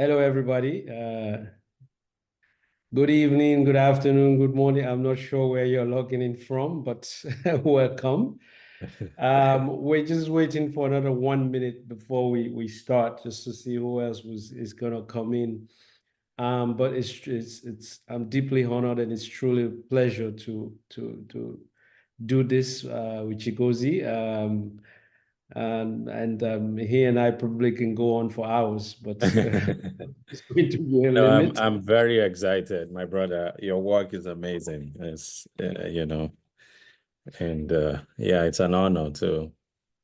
Hello, everybody. Good evening, good afternoon, good morning. I'm not sure where you're logging in from, but welcome. We're just waiting for another 1 minute before we start, just to see who else is gonna come in. But it's I'm deeply honored, and it's truly a pleasure to do this with Chigozie. And he and I probably can go on for hours, but it's going to be a No, limit. I'm very excited, my brother. Your work is amazing. And yeah, it's an honor to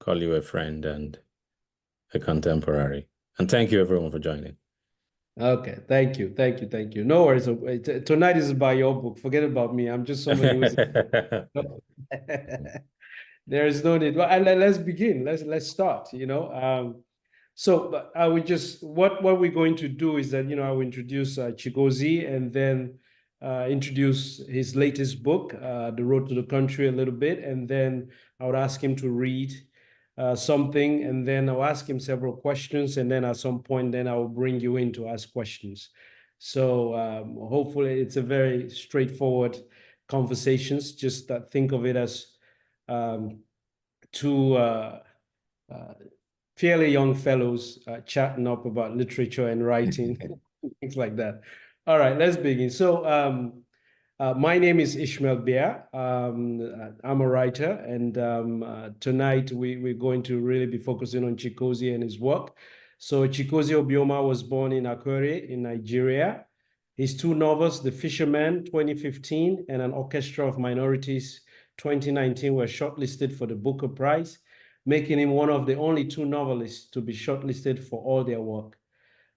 call you a friend and a contemporary. And thank you everyone for joining. Okay, thank you. No worries. Tonight is about your book. Forget about me. I'm just somebody who's. There is no need. Well, and let's begin. Let's start. So I would just what we're going to do is that I will introduce Chigozie, and then introduce his latest book, The Road to the Country, a little bit, and then I would ask him to read something, and then I'll ask him several questions, and then at some point, then I will bring you in to ask questions. So hopefully, it's a very straightforward conversations. Just think of it as um, two fairly young fellows chatting up about literature and writing, things like that. All right, let's begin. So my name is Ishmael Beah. I'm a writer, and tonight we're going to really be focusing on Chigozie and his work. So Chigozie Obioma was born in Akure in Nigeria. His two novels, The Fisherman, 2015, and An Orchestra of Minorities, 2019, were shortlisted for the Booker Prize, making him one of the only two novelists to be shortlisted for all their work.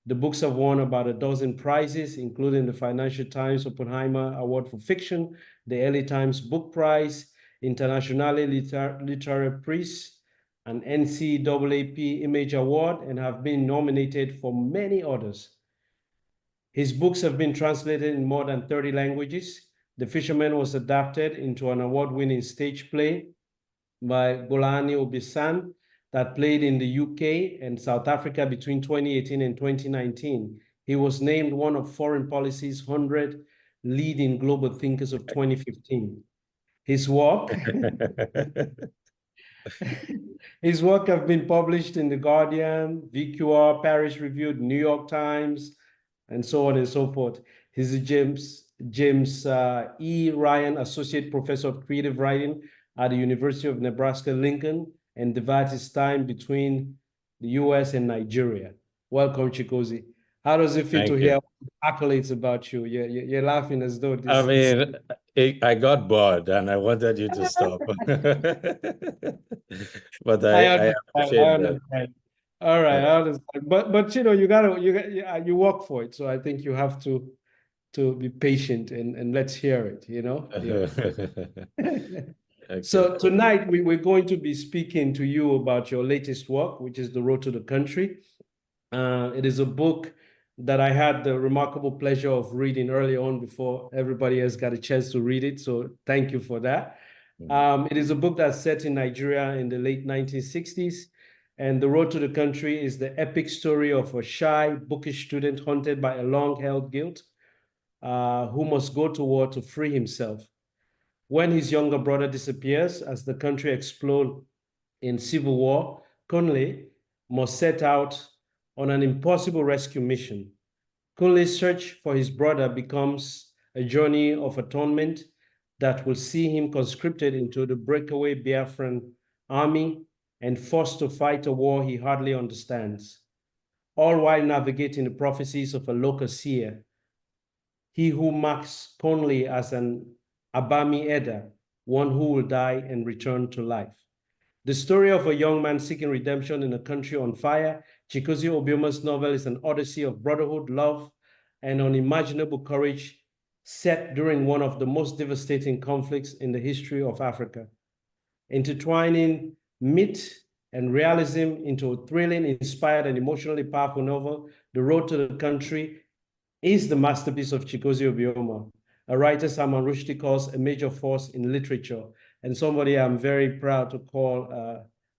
The books have won about a dozen prizes, including the Financial Times Oppenheimer Award for Fiction, the LA Times Book Prize, Internationale Literaire Prix, an NCAAP Image Award, and have been nominated for many others. His books have been translated in more than 30 languages. The Fisherman was adapted into an award-winning stage play by Golani Obisan that played in the UK and South Africa between 2018 and 2019. He was named one of Foreign Policy's 100 leading global thinkers of 2015. His work His work have been published in The Guardian, VQR, Paris Review, New York Times, and so on and so forth. He's a James E. Ryan Associate Professor of Creative Writing at the University of Nebraska-Lincoln, and divides his time between the US and Nigeria. Welcome, Chigozie. How does it feel to hear accolades about you? You're laughing as though this I got bored and I wanted you to stop. But I appreciate that. All right, I understand. But you work for it. So I think you have to be patient and let's hear it, Yeah. Okay. So tonight we're going to be speaking to you about your latest work, which is The Road to the Country. It is a book that I had the remarkable pleasure of reading early on before everybody else got a chance to read it. So thank you for that. It is a book that's set in Nigeria in the late 1960s. And The Road to the Country is the epic story of a shy, bookish student haunted by a long-held guilt, who must go to war to free himself. When his younger brother disappears as the country explodes in civil war, Kunle must set out on an impossible rescue mission. Kunle's search for his brother becomes a journey of atonement that will see him conscripted into the breakaway Biafran army and forced to fight a war he hardly understands, all while navigating the prophecies of a local seer, he who marks Kunle as an Abami Eda, one who will die and return to life. The story of a young man seeking redemption in a country on fire, Chigozie Obioma's novel is an odyssey of brotherhood, love, and unimaginable courage set during one of the most devastating conflicts in the history of Africa. Intertwining myth and realism into a thrilling, inspired, and emotionally powerful novel, The Road to the Country is the masterpiece of Chigozie Obioma, a writer Salman Rushdie calls a major force in literature, and somebody I'm very proud to call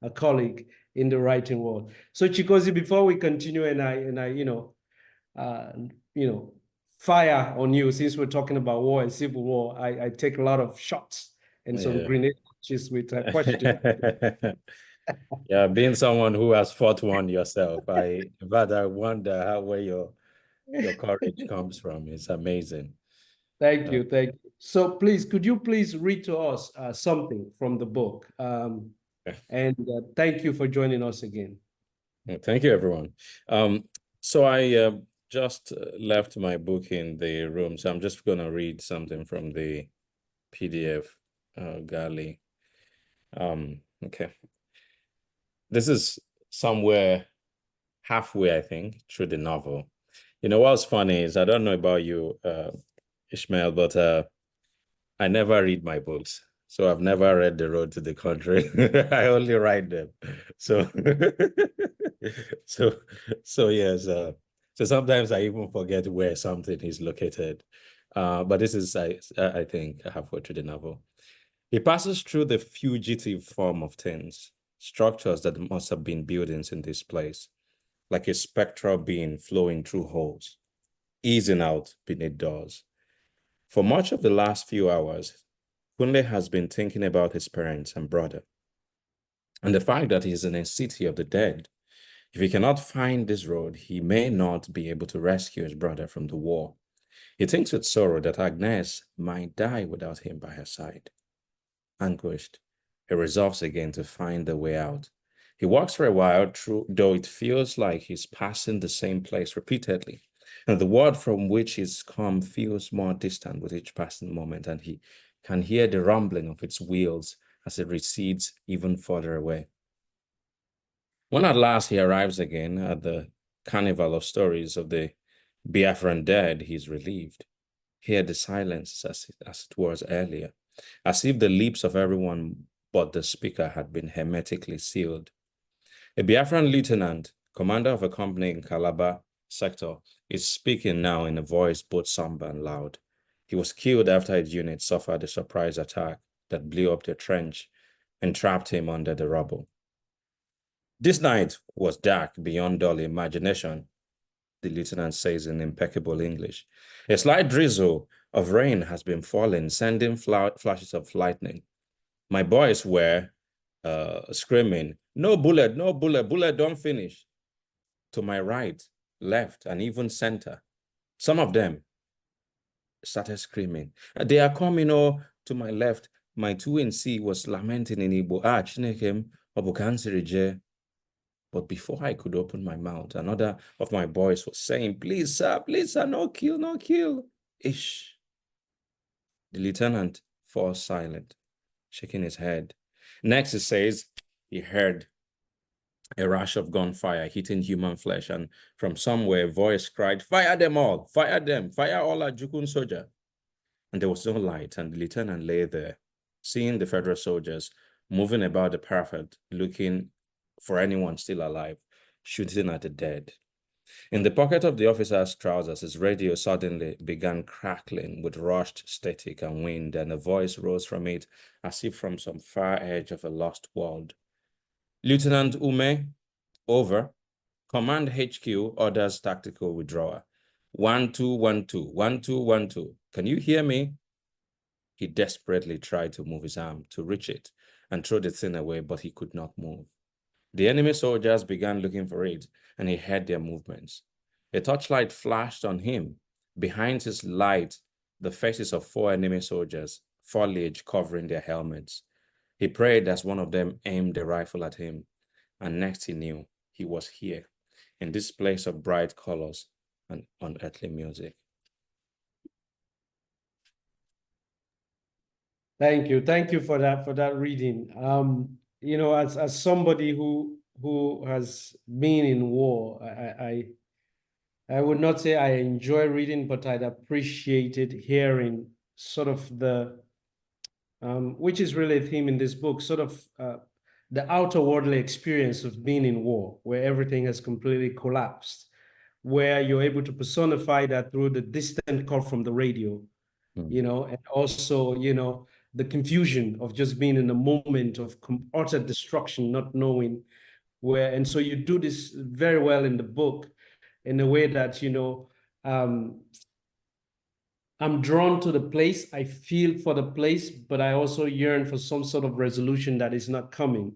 a colleague in the writing world. So Chigozie, before we continue, and I you know, fire on you. Since we're talking about war and civil war, I take a lot of shots and some grenade launches with a question. Yeah, being someone who has fought one yourself, but I wonder where your courage comes from. It's amazing. Thank you, thank you. So please, could you please read to us something from the book? And thank you for joining us again. Thank you, everyone. So I just left my book in the room, so I'm just going to read something from the PDF galley. Okay. This is somewhere halfway, I think, through the novel. You know, what's funny is, I don't know about you, Ishmael, but I never read my books. So I've never read The Road to the Country. I only write them. So, so yes. So sometimes I even forget where something is located. But this is, I think, halfway through the novel. He passes through the fugitive form of things, structures that must have been buildings in this place, like a spectral being flowing through holes, easing out beneath doors. For much of the last few hours, Kunle has been thinking about his parents and brother, and the fact that he's in a city of the dead. If he cannot find this road, he may not be able to rescue his brother from the war. He thinks with sorrow that Agnes might die without him by her side. Anguished, he resolves again to find the way out. He walks for a while, though it feels like he's passing the same place repeatedly, and the world from which he's come feels more distant with each passing moment, and he can hear the rumbling of its wheels as it recedes even further away. When at last he arrives again at the carnival of stories of the Biafran dead, he's relieved. Here the silence as it was earlier, as if the lips of everyone but the speaker had been hermetically sealed. A Biafran lieutenant, commander of a company in Calabar sector, is speaking now in a voice both somber and loud. He was killed after his unit suffered a surprise attack that blew up the trench and trapped him under the rubble. This night was dark beyond all imagination, the lieutenant says in impeccable English. A slight drizzle of rain has been falling, sending flashes of lightning. My boys were screaming, "No bullet, no bullet, bullet don't finish." To my right, left, and even center, some of them started screaming, "They are coming!" Oh, to my left, my 2NC was lamenting in Igbo, Chinekem, Obukansirije. But before I could open my mouth, another of my boys was saying, please, sir, no kill, no kill." Ish. The lieutenant falls silent, shaking his head. Next, he says he heard a rush of gunfire hitting human flesh, and from somewhere a voice cried, "Fire them all, fire them, fire all our Jukun soldier." And there was no light, and the lieutenant lay there, seeing the federal soldiers moving about the parapet, looking for anyone still alive, shooting at the dead. In the pocket of the officer's trousers, his radio suddenly began crackling with rushed static and wind, and a voice rose from it as if from some far edge of a lost world. "Lieutenant Ume, over. Command HQ orders tactical withdrawal. 1212, 1212. Can you hear me?" He desperately tried to move his arm to reach it and throw the thing away, but he could not move. The enemy soldiers began looking for it, and he heard their movements. A torchlight flashed on him. Behind his light, the faces of 4 enemy soldiers, foliage covering their helmets. He prayed as one of them aimed a rifle at him, and next he knew he was here, in this place of bright colors and unearthly music. Thank you for that reading. You know, as somebody who has been in war, I would not say I enjoy reading, but I'd appreciated hearing sort of the which is really a theme in this book, sort of the outer worldly experience of being in war, where everything has completely collapsed, where you're able to personify that through the distant call from the radio, you know, and also, you know, the confusion of just being in a moment of utter destruction, not knowing where. And so you do this very well in the book. in a way that, I'm drawn to the place, I feel for the place, but I also yearn for some sort of resolution that is not coming,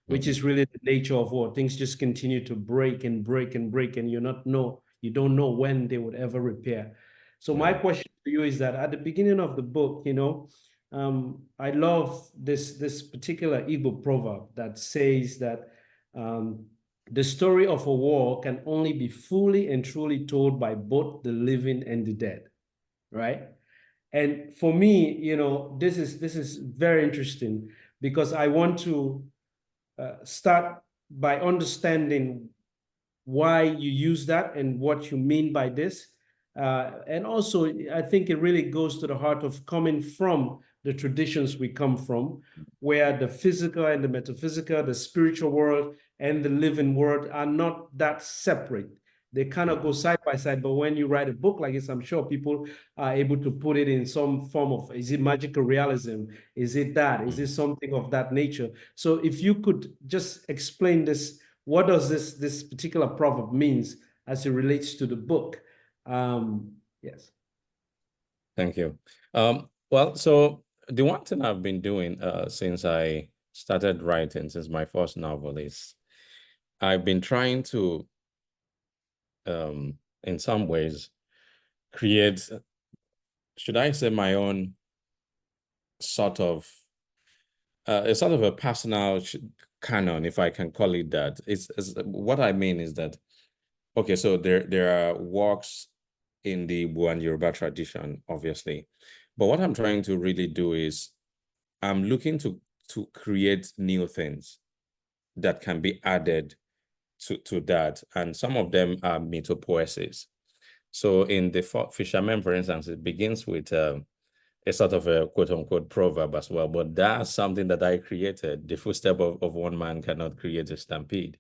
which is really the nature of war. Things just continue to break and break and break, and you don't know when they would ever repair. So my question to you is that at the beginning of the book, I love this particular Igbo proverb that says that the story of a war can only be fully and truly told by both the living and the dead, right? And for me, this is very interesting because I want to start by understanding why you use that and what you mean by this. And also, I think it really goes to the heart of coming from the traditions we come from, where the physical and the metaphysical, the spiritual world and the living world are not that separate. They kind of go side by side, but when you write a book like this, I'm sure people are able to put it in some form of, is it magical realism? Is it that? Is it something of that nature? So if you could just explain this, what does this particular proverb means as it relates to the book? Yes. Thank you. Well, so the one thing I've been doing since I started writing, since my first novel, is I've been trying to, in some ways, create, should I say, my own sort of a personal canon, if I can call it that. It's what I mean is that, okay, so there are works in the Igbo and Yoruba tradition, obviously, but what I'm trying to really do is I'm looking to create new things that can be added to that, and some of them are mythopoesis. So in the Fisherman, for instance, it begins with a sort of a quote-unquote proverb as well, but that's something that I created. The footstep of one man cannot create a stampede.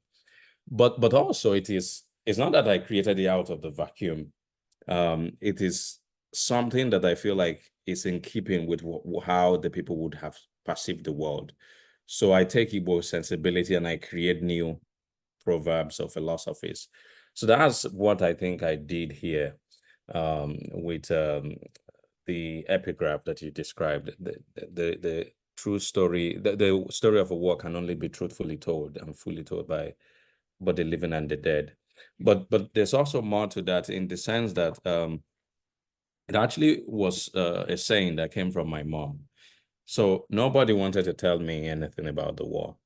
But also it's not that I created it out of the vacuum. It is something that I feel like is in keeping with how the people would have perceived the world. So I take Igbo sensibility and I create new proverbs or philosophies. So that's what I think I did here with the epigraph that you described. The true story, the story of a war can only be truthfully told and fully told by both the living and the dead. But there's also more to that, in the sense that it actually was a saying that came from my mom. So nobody wanted to tell me anything about the war.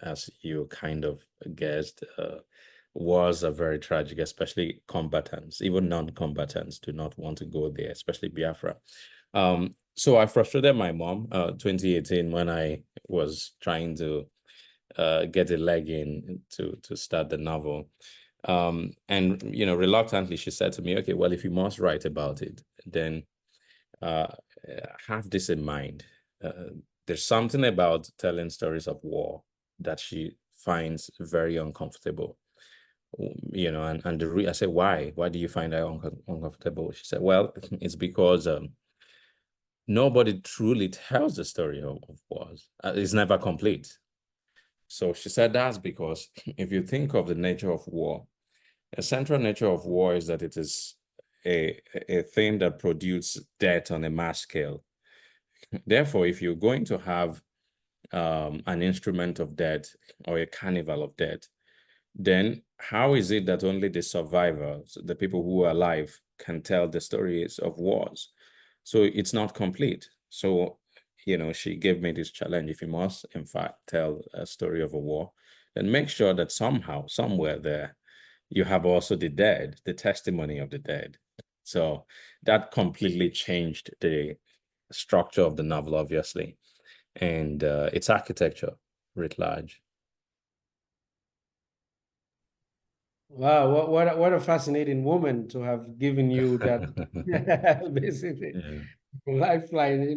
As you kind of guessed, wars are very tragic, especially combatants. Even non-combatants do not want to go there, especially Biafra. So I frustrated my mom 2018 when I was trying to get a leg in to start the novel. And, reluctantly, she said to me, okay, well, if you must write about it, then have this in mind. There's something about telling stories of war that she finds very uncomfortable. And I said, why? Why do you find that uncomfortable? She said, well, it's because nobody truly tells the story of wars. It's never complete. So she said that's because if you think of the nature of war, a central nature of war is that it is a thing that produces death on a mass scale. Therefore, if you're going to have an instrument of death or a carnival of death, then how is it that only the survivors, the people who are alive, can tell the stories of wars? So it's not complete. So, she gave me this challenge. If you must, in fact, tell a story of a war, then make sure that somehow, somewhere there, you have also the dead, the testimony of the dead. So that completely changed the structure of the novel, obviously, and its architecture writ large. Wow, what a fascinating woman to have given you that basically lifeline,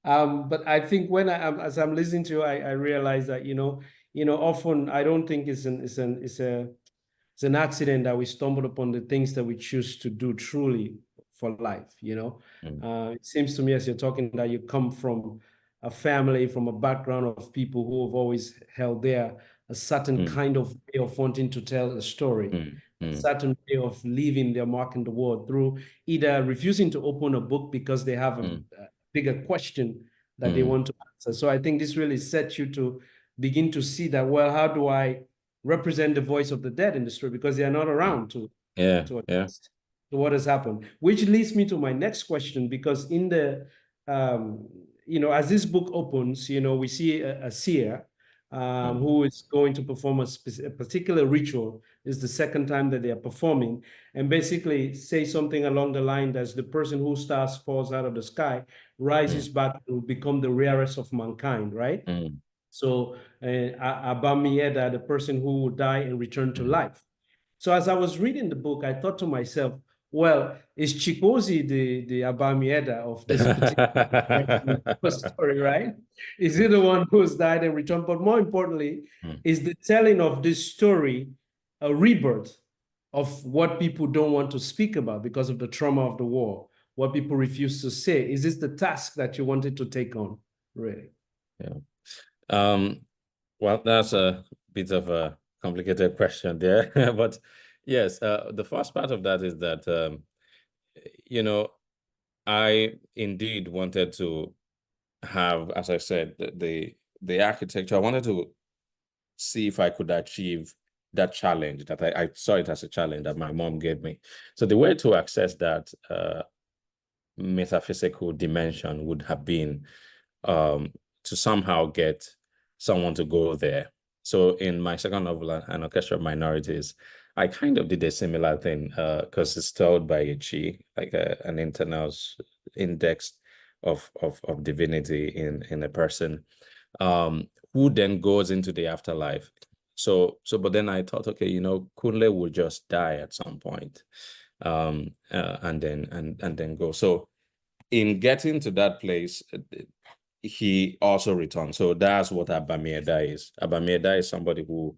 But I think when as I'm listening to you, I realize that, often I don't think it's an accident that we stumbled upon the things that we choose to do truly for life, It seems to me as you're talking that you come from a family, from a background of people who have always held there a certain kind of way of wanting to tell a story. certain way of leaving their mark in the world through either refusing to open a book because they have a bigger question that they want to answer. So I think this really sets you to begin to see that, well, how do I represent the voice of the dead in the story, because they are not around to attest to what has happened. Which leads me to my next question, because in the as this book opens, we see a seer who is going to perform a particular ritual. Is the second time that they are performing, and basically say something along the line that the person whose stars falls out of the sky rises back to become the rarest of mankind, right? So Abamieda, the person who will die and return to life. So as I was reading the book, I thought to myself, well, is Chigozie the Abamieda of this particular story, right? Is he the one who's died and returned? But more importantly, is the telling of this story a rebirth of what people don't want to speak about because of the trauma of the war, what people refuse to say? Is this the task that you wanted to take on, really? Well, that's a bit of a complicated question there, but yes, the first part of that is that, I indeed wanted to have, as I said, the architecture. I wanted to see if I could achieve that challenge that I saw it as a challenge that my mom gave me. So the way to access that metaphysical dimension would have been to somehow get someone to go there. So in my second novel, An Orchestra of Minorities, I kind of did a similar thing because it's told by a chi, like an internal index of divinity in a person, who then goes into the afterlife. But then I thought, okay, Kunle will just die at some point, and then go. So in getting to that place, he also returns. So that's what Abamieda is. Abamieda is somebody who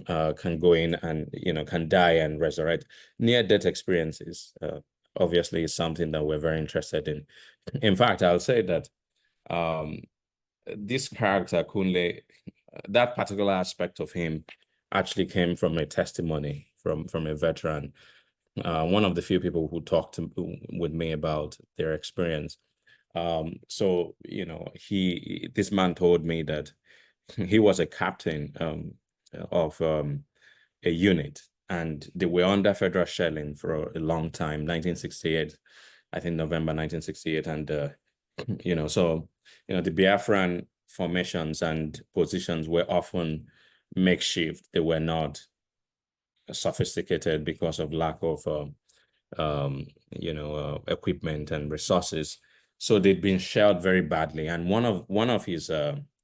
can go in and can die and resurrect. Near-death experiences obviously is something that we're very interested in. In fact, I'll say that this character Kunle, that particular aspect of him actually came from a testimony from a veteran, one of the few people who talked with me about their experience. So this man told me that he was a captain of a unit, and they were under federal shelling for a long time, 1968, I think November 1968, and the Biafran formations and positions were often makeshift. They were not sophisticated because of lack of equipment and resources. So they'd been shelled very badly, and one of his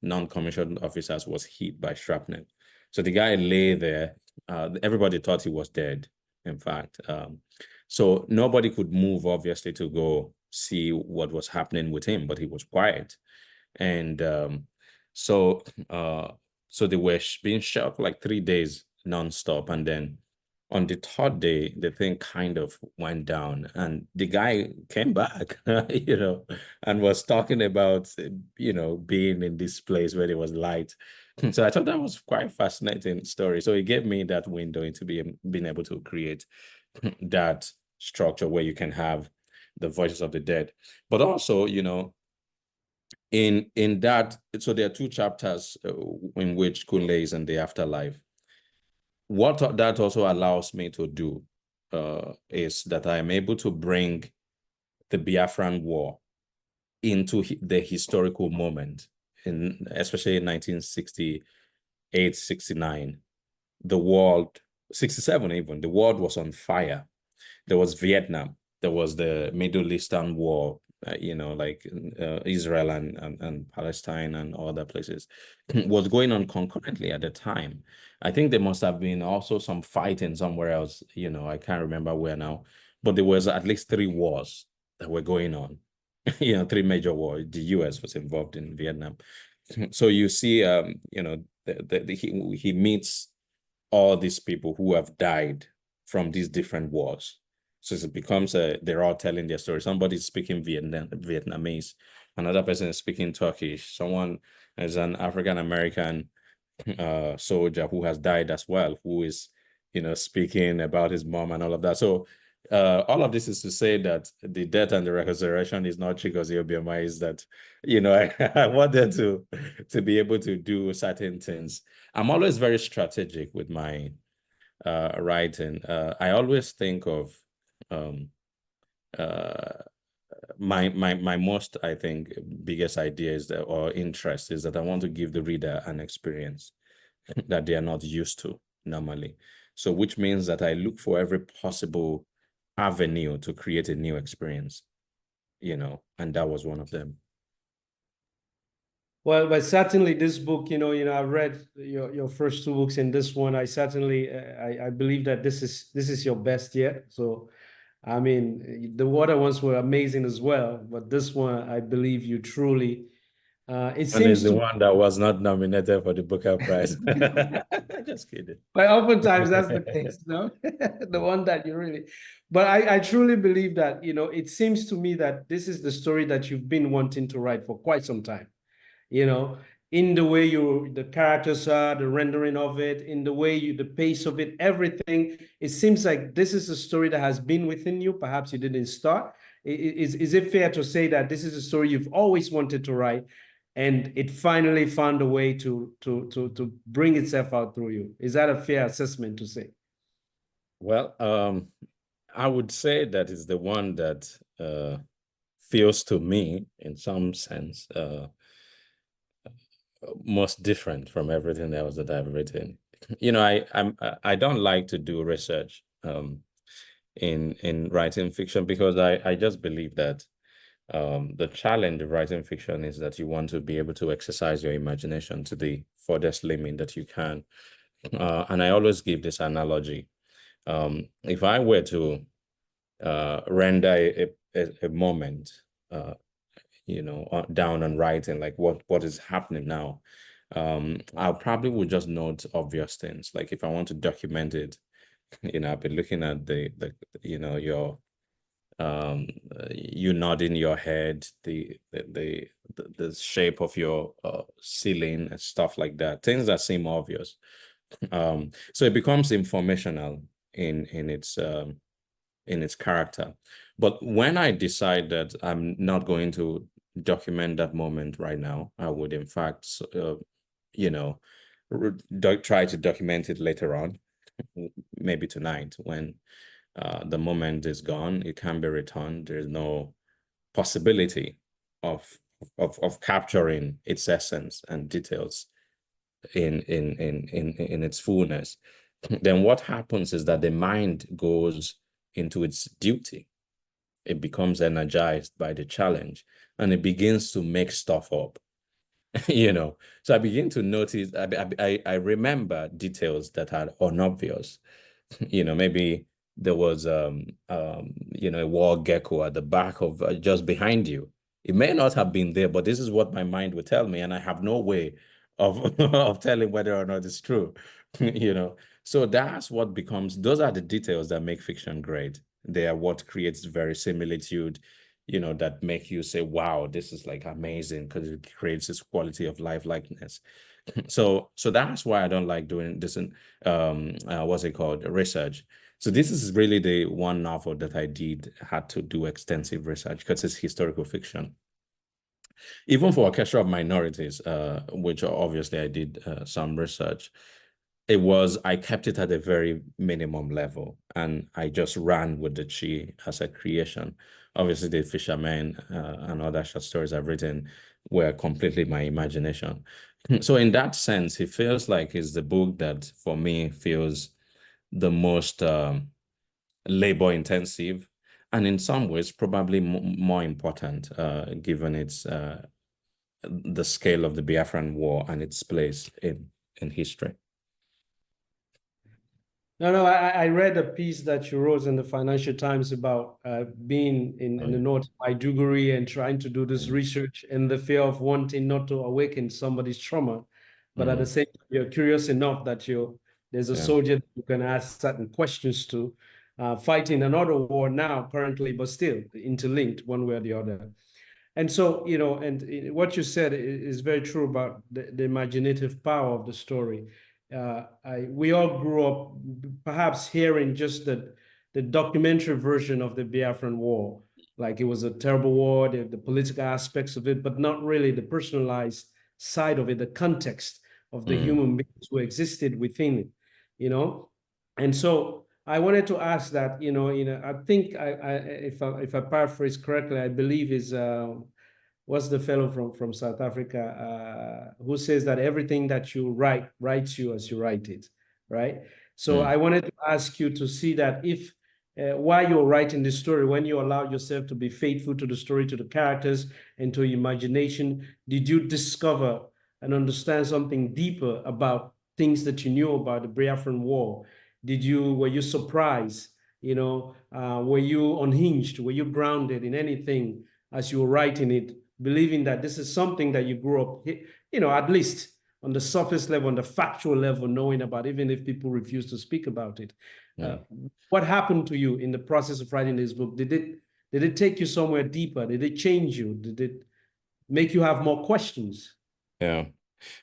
non-commissioned officers was hit by shrapnel. So the guy lay there. Everybody thought he was dead, in fact. So nobody could move, obviously, to go see what was happening with him, but he was quiet. And so they were being shelled for like 3 days nonstop, and then on the third day, the thing kind of went down, and the guy came back, and was talking about, being in this place where there was light. So I thought that was quite a fascinating story. So it gave me that window into being able to create that structure where you can have the voices of the dead. But also, in that, so there are 2 chapters in which Kunle is in the afterlife. What that also allows me to do is that I am able to bring the Biafran War into the historical moment, especially in 1968, 69. The world, 67 even, the world was on fire. There was Vietnam. There was the Middle Eastern War, Israel and Palestine and other places was going on concurrently at the time. I think there must have been also some fighting somewhere else, I can't remember where now, but there was at least 3 wars that were going on, 3 major wars. The US was involved in Vietnam. So you see, he meets all these people who have died from these different wars. So it becomes they're all telling their story. Somebody's speaking Vietnamese, another person is speaking Turkish, someone is an African-American soldier who has died as well, who is speaking about his mom and all of that. So all of this is to say that the death and the resurrection is not Chigozie Obioma, is that, I wanted to be able to do certain things. I'm always very strategic with my writing. I always think of my most, I think, biggest idea is that, or interest is that I want to give the reader an experience that they are not used to normally. So which means that I look for every possible avenue to create a new experience, and that was one of them. Well, but certainly this book, I've read your first two books, and this one, I certainly, I believe that this is your best yet. So, I mean, the other ones were amazing as well, but this one, I believe you truly, it And seems it's the to. one that was not nominated for the Booker Prize. Just kidding. But oftentimes that's the case, no? The one that you really, but I truly believe that, it seems to me that this is the story that you've been wanting to write for quite some time. In the way the characters are, the rendering of it, in the way the pace of it, everything. It seems like this is a story that has been within you. Perhaps you didn't start. Is it fair to say that this is a story you've always wanted to write, and it finally found a way to bring itself out through you? Is that a fair assessment to say? Well, I would say that it's the one that feels to me, in some sense, most different from everything else that I've written. I don't like to do research in writing fiction, because I just believe that the challenge of writing fiction is that you want to be able to exercise your imagination to the furthest limit that you can. And I always give this analogy. If I were to render a moment, down on writing, like what is happening now, I probably would just note obvious things. Like if I want to document it, I've been looking at your you nodding your head, the shape of your ceiling and stuff like that, things that seem obvious. So it becomes informational in its character. But when I decide that I'm not going to document that moment right now, I would in fact try to document it later on, maybe tonight, when the moment is gone, it can be returned. There's no possibility of capturing its essence and details in its fullness. Then what happens is that the mind goes into its duty. It becomes energized by the challenge, and it begins to make stuff up. So I begin to notice, I remember details that are unobvious. Maybe there was a wall gecko at the back of just behind you. It may not have been there, but this is what my mind would tell me, and I have no way of of telling whether or not it's true. So that's what becomes, those are the details that make fiction great. They are what creates verisimilitude, that make you say, wow, this is like amazing, because it creates this quality of likeness. So that's why I don't like doing this in what's it called, research. So this is really the one novel that I had to do extensive research, because it's historical fiction. Even for Orchestra of Minorities, which obviously I did some research, I kept it at a very minimum level, and I just ran with the Chi as a creation. Obviously, the Fishermen and other short stories I've written were completely my imagination. So in that sense, it feels like it's the book that, for me, feels the most labor intensive, and in some ways probably more important, given its the scale of the Biafran War and its place in history. No, I read a piece that you wrote in the Financial Times about being in the north of Maiduguri and trying to do this research, and the fear of wanting not to awaken somebody's trauma. But at the same time, you're curious enough that there's a soldier that you can ask certain questions to, fighting another war now, currently, but still interlinked one way or the other. And so, and what you said is very true about the imaginative power of the story. we all grew up perhaps hearing just the documentary version of the Biafran War, like it was a terrible war, the political aspects of it, but not really the personalized side of it, the context of the human beings who existed within it, you know. And so I wanted to ask that, I think if I paraphrase correctly, I believe is what's the fellow from South Africa who says that everything that you write writes you as you write it, right? So I wanted to ask you to see that if while you're writing the story, when you allow yourself to be faithful to the story, to the characters, and to imagination, did you discover and understand something deeper about things that you knew about the Biafran War? Were you surprised? Were you unhinged? Were you grounded in anything as you were writing it, believing that this is something that you grew up, at least on the surface level, on the factual level, knowing about, even if people refuse to speak about it? What happened to you in the process of writing this book? Did it take you somewhere deeper? Did it change you? Did it make you have more questions? Yeah.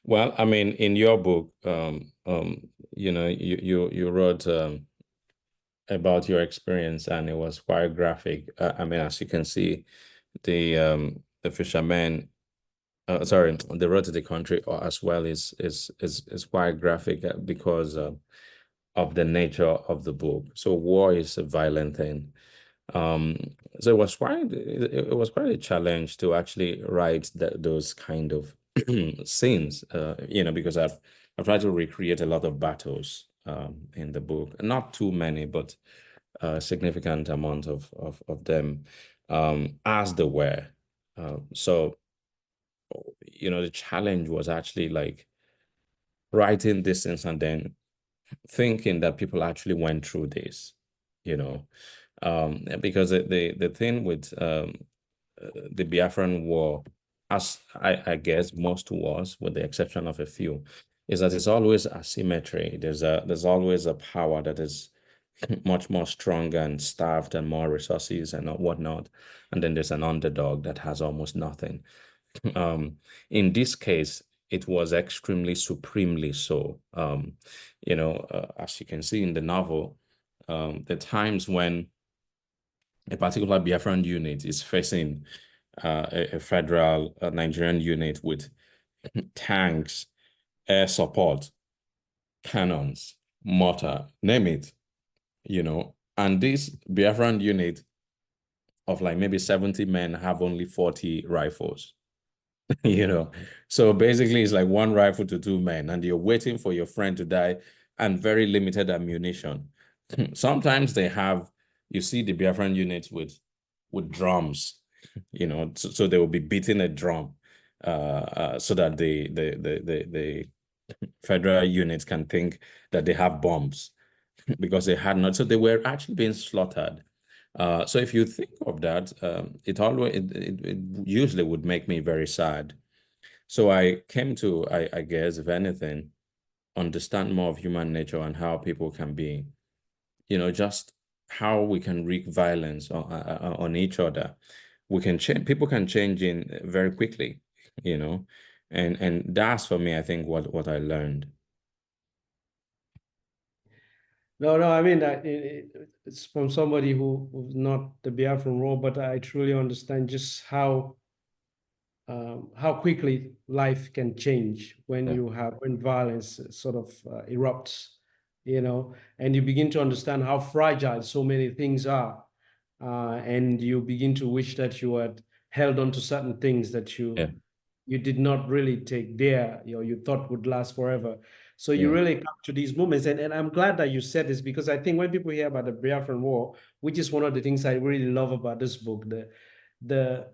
Well, I mean, in your book, you wrote about your experience, and it was quite graphic. I mean, as you can see, the fishermen, sorry, the road to the country as well is quite graphic because of the nature of the book. So war is a violent thing. So it was quite a challenge to actually write those kind of scenes, because I've tried to recreate a lot of battles in the book. Not too many, but a significant amount of them as they were. So, the challenge was actually like writing this things and then thinking that people actually went through this, because the thing with the Biafran War, as I guess most wars, with the exception of a few, is that it's always asymmetry. There's always a power that is much more stronger and starved and more resources and whatnot, and then there's an underdog that has almost nothing. In this case, it was extremely supremely so. As you can see in the novel, the times when a particular Biafran unit is facing a federal Nigerian unit with tanks, air support, cannons, mortar, name it, and this Biafran unit of like maybe 70 men have only 40 rifles. So basically it's like one rifle to 2 men, and you're waiting for your friend to die, and very limited ammunition. Sometimes you see the Biafran units with drums, so they will be beating a drum so that the federal units can think that they have bombs because they had not. So they were actually being slaughtered. So if you think of that, it usually would make me very sad. So I came to, I guess, if anything, understand more of human nature and how people can be, just how we can wreak violence on each other. We can change. People can change in very quickly, and that's for me, I think, what I learned. No, I mean, it's from somebody who's not the Biafran role, but I truly understand just how quickly life can change when when violence sort of erupts, and you begin to understand how fragile so many things are, and you begin to wish that you had held on to certain things that you did not really take there, you thought would last forever. So you really come to these moments, and I'm glad that you said this, because I think when people hear about the Biafran War, which is one of the things I really love about this book, the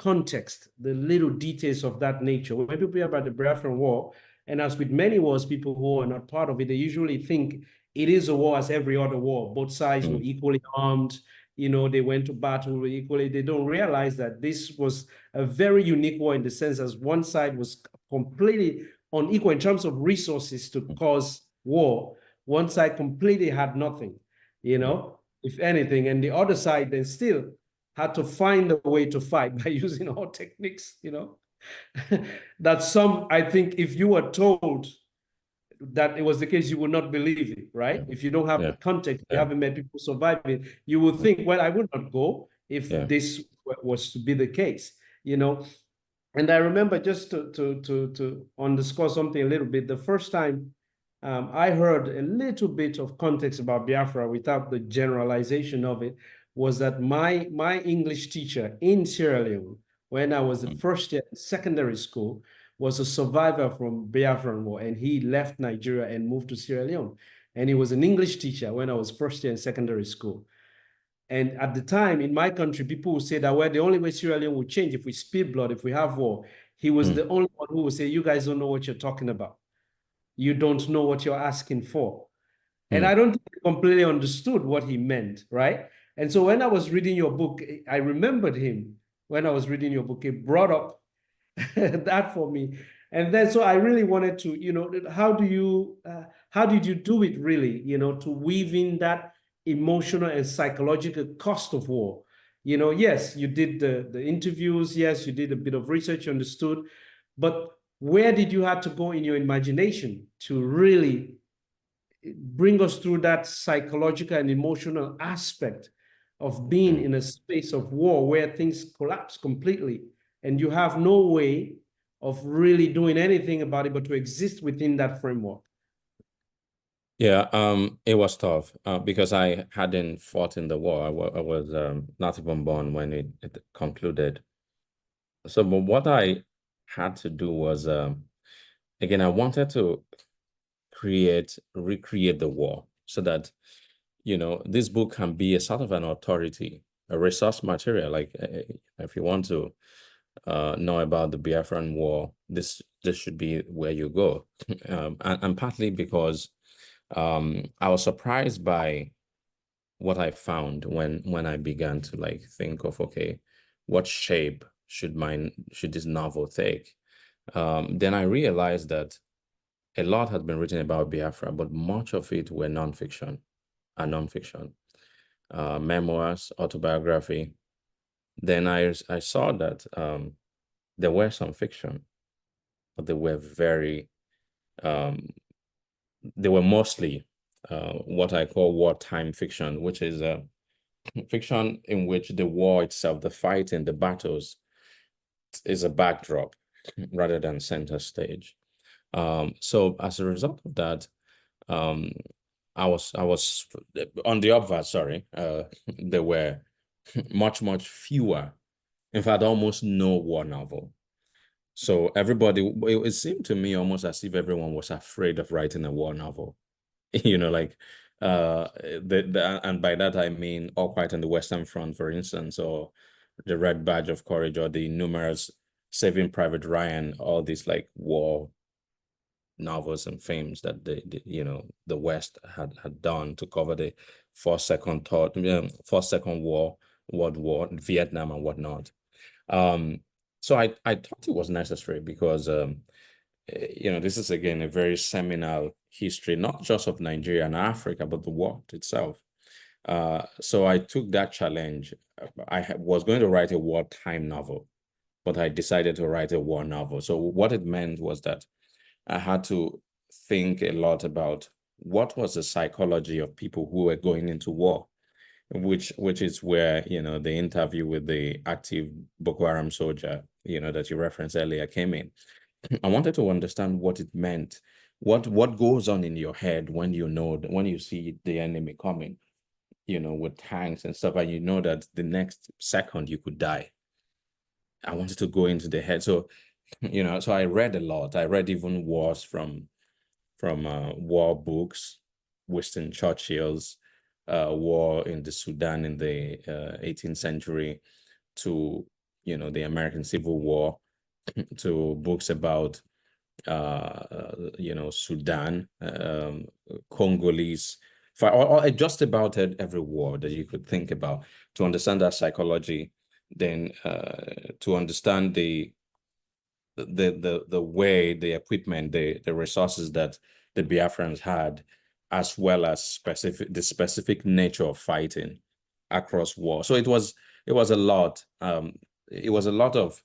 context, the little details of that nature. When people hear about the Biafran War, and as with many wars, people who are not part of it, they usually think it is a war as every other war. Both sides were equally armed. They went to battle equally. They don't realize that this was a very unique war in the sense as one side was completely unequal in terms of resources to cause war. One side completely had nothing, if anything, and the other side then still had to find a way to fight by using all techniques, that some, I think, if you were told that it was the case, you would not believe it, right? If you don't have the context, you haven't met people survive it, you would think, well, I would not go if this was to be the case, you know. And I remember, just to underscore something a little bit, the first time I heard a little bit of context about Biafra without the generalization of it was that my English teacher in Sierra Leone, when I was the first year in secondary school, was a survivor from Biafran War, and he left Nigeria and moved to Sierra Leone. And he was an English teacher when I was first year in secondary school. And at the time in my country, people would say that, well, the only way Sierra Leone would change if we spill blood, if we have war. He was the only one who would say, you guys don't know what you're talking about. You don't know what you're asking for. And I don't think he completely understood what he meant, right? And so when I was reading your book, I remembered him when I was reading your book. It brought up that for me. And then, so I really wanted to, you know, how did you do it really, you know, to weave in that emotional and psychological cost of war? You know, yes, you did the interviews, yes, you did a bit of research, you understood, but where did you have to go in your imagination to really bring us through that psychological and emotional aspect of being in a space of war where things collapse completely and you have no way of really doing anything about it but to exist within that framework? Yeah, it was tough because I hadn't fought in the war. I was not even born when it concluded. So, but what I had to do was, again, I wanted to recreate the war so that, you know, this book can be a sort of an authority, a resource material. Like if you want to know about the Biafran War, this should be where you go. And partly because I was surprised by what I found when I began to like think of, okay, what shape should this novel take? Then I realized that a lot had been written about Biafra, but much of it were nonfiction, memoirs, autobiography. Then I saw that there were some fiction, but they were they were mostly what I call wartime fiction, which is fiction in which the war itself, the fighting, the battles, is a backdrop rather than center stage. So as a result of that, I was on the obverse. Sorry, there were much fewer. In fact, almost no war novel. So everybody, it seemed to me almost as if everyone was afraid of writing a war novel. You know, like and by that I mean All Quiet on the Western Front, for instance, or The Red Badge of Courage, or the numerous Saving Private Ryan, all these like war novels and films that the West had done to cover the first, second, second war, World War, Vietnam, and whatnot. So I thought it was necessary because this is again a very seminal history, not just of Nigeria and Africa, but the world itself. So I took that challenge. I was going to write a wartime novel, but I decided to write a war novel. So what it meant was that I had to think a lot about what was the psychology of people who were going into war, which is where, the interview with the active Boko Haram soldier, that you referenced earlier came in. I wanted to understand what it meant, what goes on in your head when when you see the enemy coming, with tanks and stuff, and you know that the next second you could die. I wanted to go into the head. So, so I read a lot. I read even wars from war books, Winston Churchill's war in the Sudan in the 18th century, to, the American Civil War, to books about, Sudan, Congolese, or just about every war that you could think about, to understand that psychology, then to understand the way, the equipment, the resources that the Biafrans had, as well as the specific nature of fighting across war. So it was a lot. It was a lot of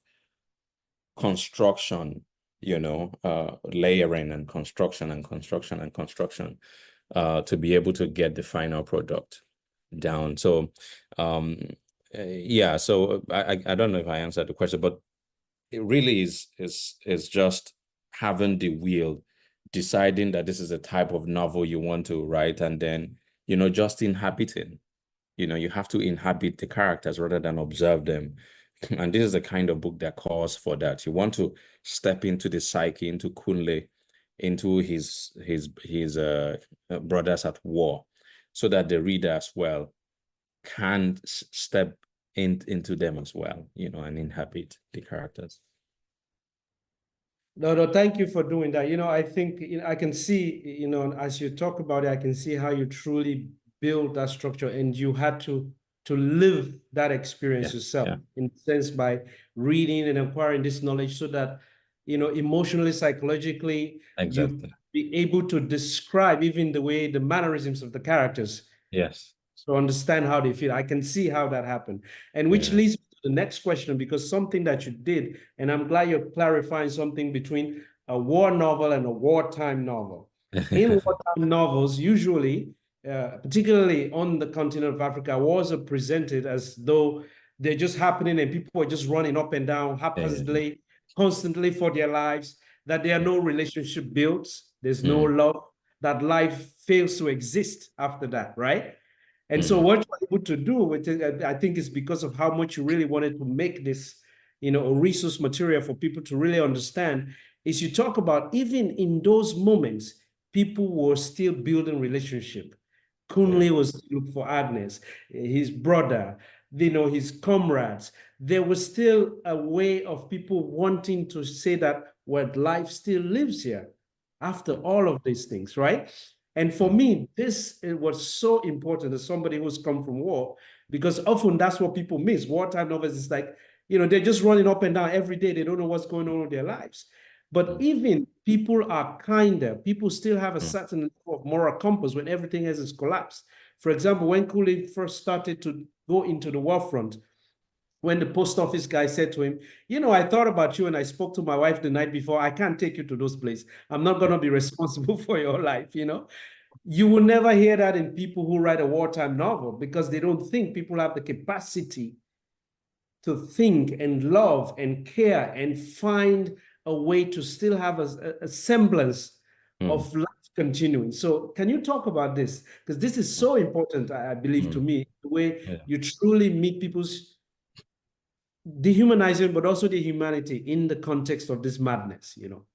construction layering and construction and construction and construction to be able to get the final product down. So, yeah, so I don't know if I answered the question, but it really is just having the will, deciding that this is a type of novel you want to write, and then, just inhabiting. You have to inhabit the characters rather than observe them. And this is the kind of book that calls for that. You want to step into the psyche, into Kunle, into his brothers at war, so that the reader as well can step into them as well, and inhabit the characters. No, thank you for doing that. I think I can see, as you talk about it, I can see how you truly build that structure, and you had to live that experience yourself, in a sense, by reading and acquiring this knowledge, so that, emotionally, psychologically, you be able to describe even the mannerisms of the characters. Yes. To understand how they feel. I can see how that happened. And which leads me to the next question, because something that you did, and I'm glad you're clarifying something between a war novel and a wartime novel. In wartime novels, usually, particularly on the continent of Africa, wars are presented as though they're just happening and people are just running up and down haphazardly, constantly for their lives, that there are no relationship built, there's no love, that life fails to exist after that, right? And so what you're able to do with it, I think, is because of how much you really wanted to make this, a resource material for people to really understand, is you talk about even in those moments, people were still building relationship. Kunle was looking for Agnes, his brother, his comrades. There was still a way of people wanting to say that, well, life still lives here after all of these things, right? And for me, it was so important as somebody who's come from war, because often that's what people miss. Wartime novels is like, they're just running up and down every day. They don't know what's going on with their lives. But even people are kinder. People still have a certain level of moral compass when everything else is collapsed. For example, when Kunle first started to go into the war front, when the post office guy said to him, I thought about you and I spoke to my wife the night before. I can't take you to those places. I'm not going to be responsible for your life, You will never hear that in people who write a wartime novel, because they don't think people have the capacity to think and love and care and find a way to still have a semblance of life continuing. So can you talk about this? Because this is so important, I believe, to me, the way you truly meet people's dehumanizing, but also the humanity in the context of this madness, You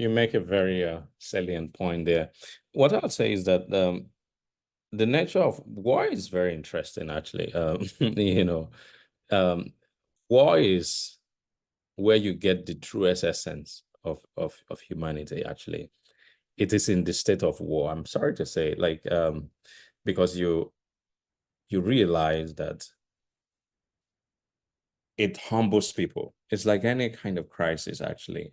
make a very salient point there. What I'll say is that the nature of war is very interesting, actually. War is where you get the truest essence of humanity, actually. It is in the state of war. I'm sorry to say, because you realize that it humbles people. It's like any kind of crisis, actually.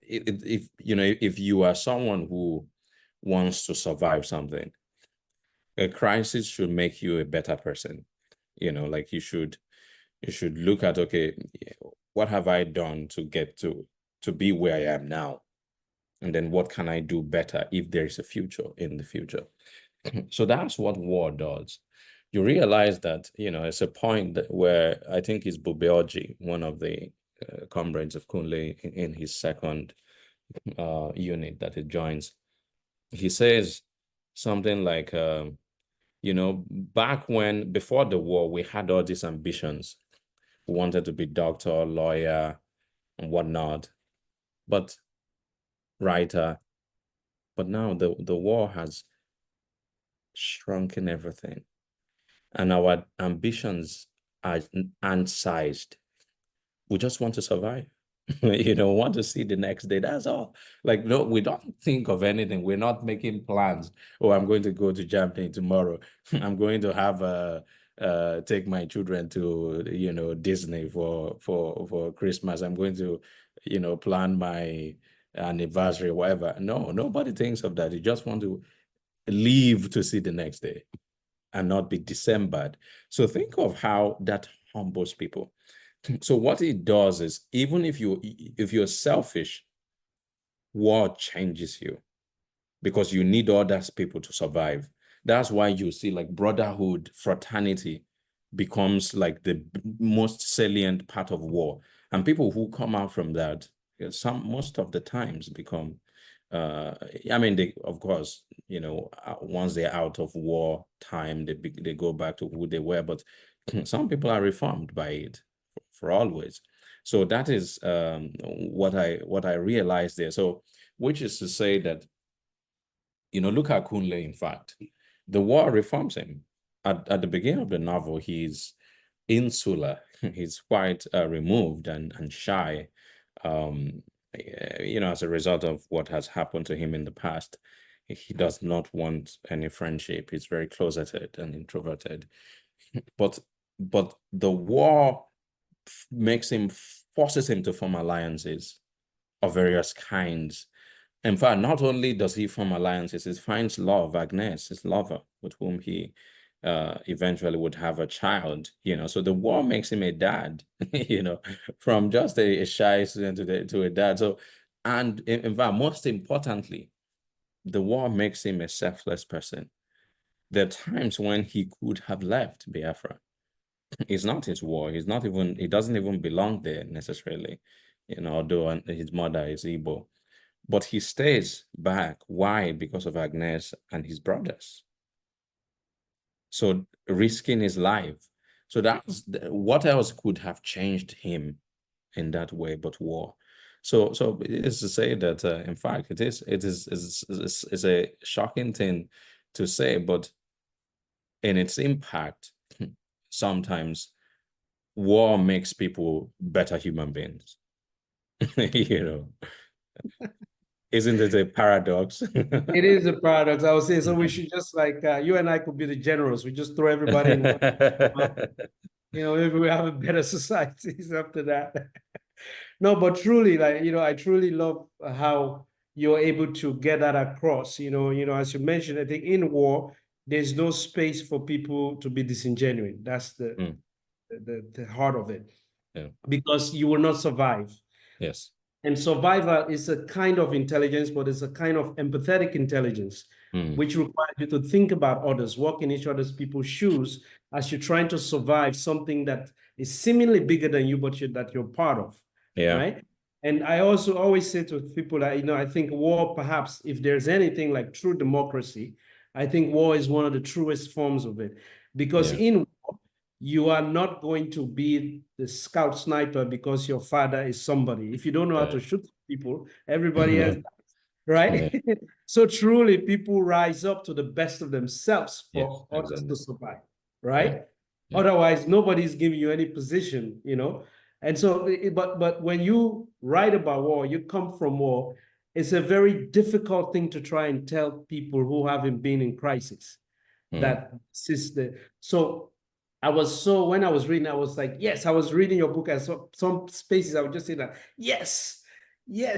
If you are someone who wants to survive something, a crisis should make you a better person. Like you should look at, okay, what have I done to get to be where I am now? And then what can I do better if there is a future in the future? So that's what war does. You realize that, it's a point where I think it's Bubeoji, one of the comrades of Kunle in his second unit that he joins. He says something like, back before the war, we had all these ambitions. We wanted to be doctor, lawyer, and whatnot, but writer. But now the war has shrunken everything, and our ambitions aren't sized. We just want to survive. Want to see the next day. That's all. Like, no, we don't think of anything. We're not making plans. Oh, I'm going to go to Germany tomorrow. I'm going to have take my children to Disney for Christmas. I'm going to plan my anniversary, whatever. No, nobody thinks of that. You just want to live to see the next day, and not be Decembered. So think of how that humbles people. So what it does is, even if you're selfish, war changes you because you need others people to survive. That's why you see like brotherhood, fraternity becomes like the most salient part of war. And people who come out from that, most of the times become, I mean, they, of course, once they're out of war time, they go back to who they were, but some people are reformed by it for always. So that is what I realized there. So, which is to say that, look at Kunle, in fact. The war reforms him. At the beginning of the novel, he's insular. He's quite removed and shy, as a result of what has happened to him in the past. He does not want any friendship. He's very closeted and introverted. But the war forces him to form alliances of various kinds. In fact, not only does he form alliances, he finds love, Agnes, his lover, with whom he eventually would have a child, So the war makes him a dad, from just a shy student to a dad. So, and in fact, most importantly, the war makes him a selfless person. There are times when he could have left Biafra. It's not his war. He doesn't even belong there necessarily, although his mother is Igbo. But he stays back. Why? Because of Agnes and his brothers. So risking his life. So that's what else could have changed him in that way but war. So it is to say that in fact it is a shocking thing to say, but in its impact, sometimes war makes people better human beings. Isn't it a paradox? It is a paradox, I would say. So we should just like you and I could be the generals. We just throw everybody in one. Maybe we have a better society after that. No, but truly, like, I truly love how you're able to get that across. As you mentioned, I think in war, there's no space for people to be disingenuous. That's the heart of it. Yeah. Because you will not survive. Yes. And survival is a kind of intelligence, but it's a kind of empathetic intelligence, which requires you to think about others, walk in each other's people's shoes as you're trying to survive something that is seemingly bigger than you, but that you're part of. Yeah. Right. And I also always say to people that, I think war, perhaps, if there's anything like true democracy, I think war is one of the truest forms of it. Because in war, you are not going to be the scout sniper because your father is somebody. If you don't know how to shoot people, everybody else, right? Yeah. So truly, people rise up to the best of themselves for others to survive, right? Yeah. Otherwise, nobody's giving you any position, And so, but when you write about war, you come from war, it's a very difficult thing to try and tell people who haven't been in crisis that sister. So when I was reading, I was like, yes, I was reading your book, and some spaces I would just say that, yes,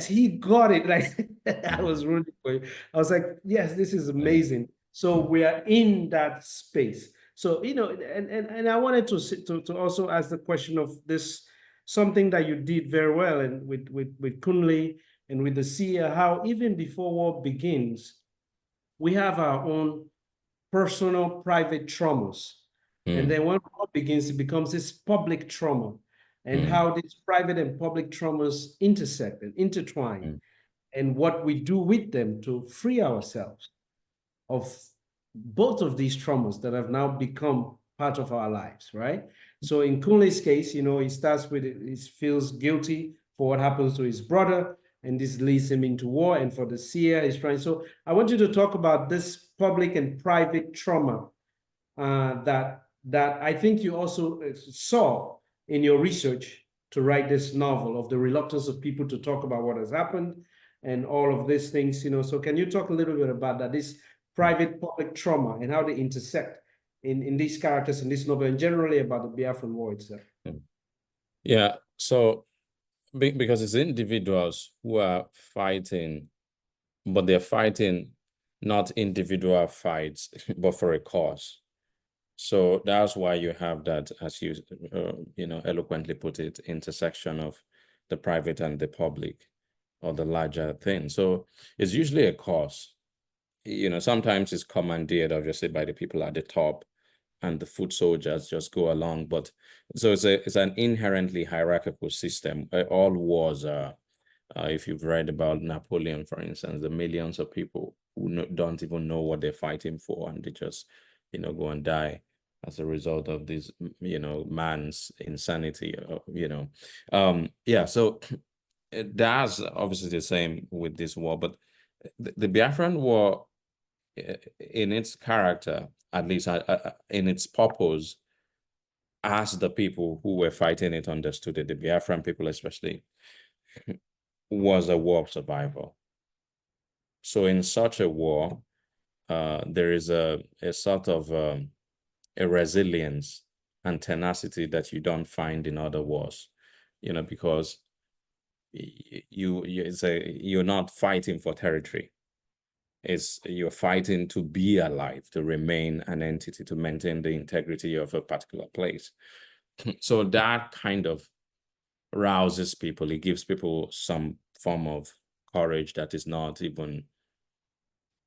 he got it. Like I was rooting for you. I was like, yes, this is amazing. So we are in that space. So, and I wanted to also ask the question of this, something that you did very well, and with Kunle and with the Sierra, how even before war begins, we have our own personal, private traumas. And then when war begins, it becomes this public trauma, and how these private and public traumas intersect and intertwine, and what we do with them to free ourselves of both of these traumas that have now become part of our lives, right? So in Kunle's case, he starts with he feels guilty for what happens to his brother, and this leads him into war. And for the Sierra, he's trying. So I want you to talk about this public and private trauma that I think you also saw in your research to write this novel, of the reluctance of people to talk about what has happened and all of these things. So can you talk a little bit about that, this private public trauma, and how they intersect in these characters in this novel, and generally about the Biafran War itself? Yeah, so because it's individuals who are fighting, but they're fighting not individual fights, but for a cause. So that's why you have that, as you eloquently put it, intersection of the private and the public, or the larger thing. So it's usually a cause. Sometimes it's commandeered, obviously, by the people at the top, and the foot soldiers just go along. But so it's an inherently hierarchical system. All wars are. If you've read about Napoleon, for instance, the millions of people who don't even know what they're fighting for, and they just, go and die as a result of this, man's insanity. Yeah. So that's obviously the same with this war, but the Biafran War, in its character, at least in its purpose, as the people who were fighting it understood it, the Biafran people especially, was a war of survival. So in such a war, there is a sort of a resilience and tenacity that you don't find in other wars, because you're not fighting for territory. You're fighting to be alive, to remain an entity, to maintain the integrity of a particular place. So that kind of rouses people. It gives people some form of courage that is not even,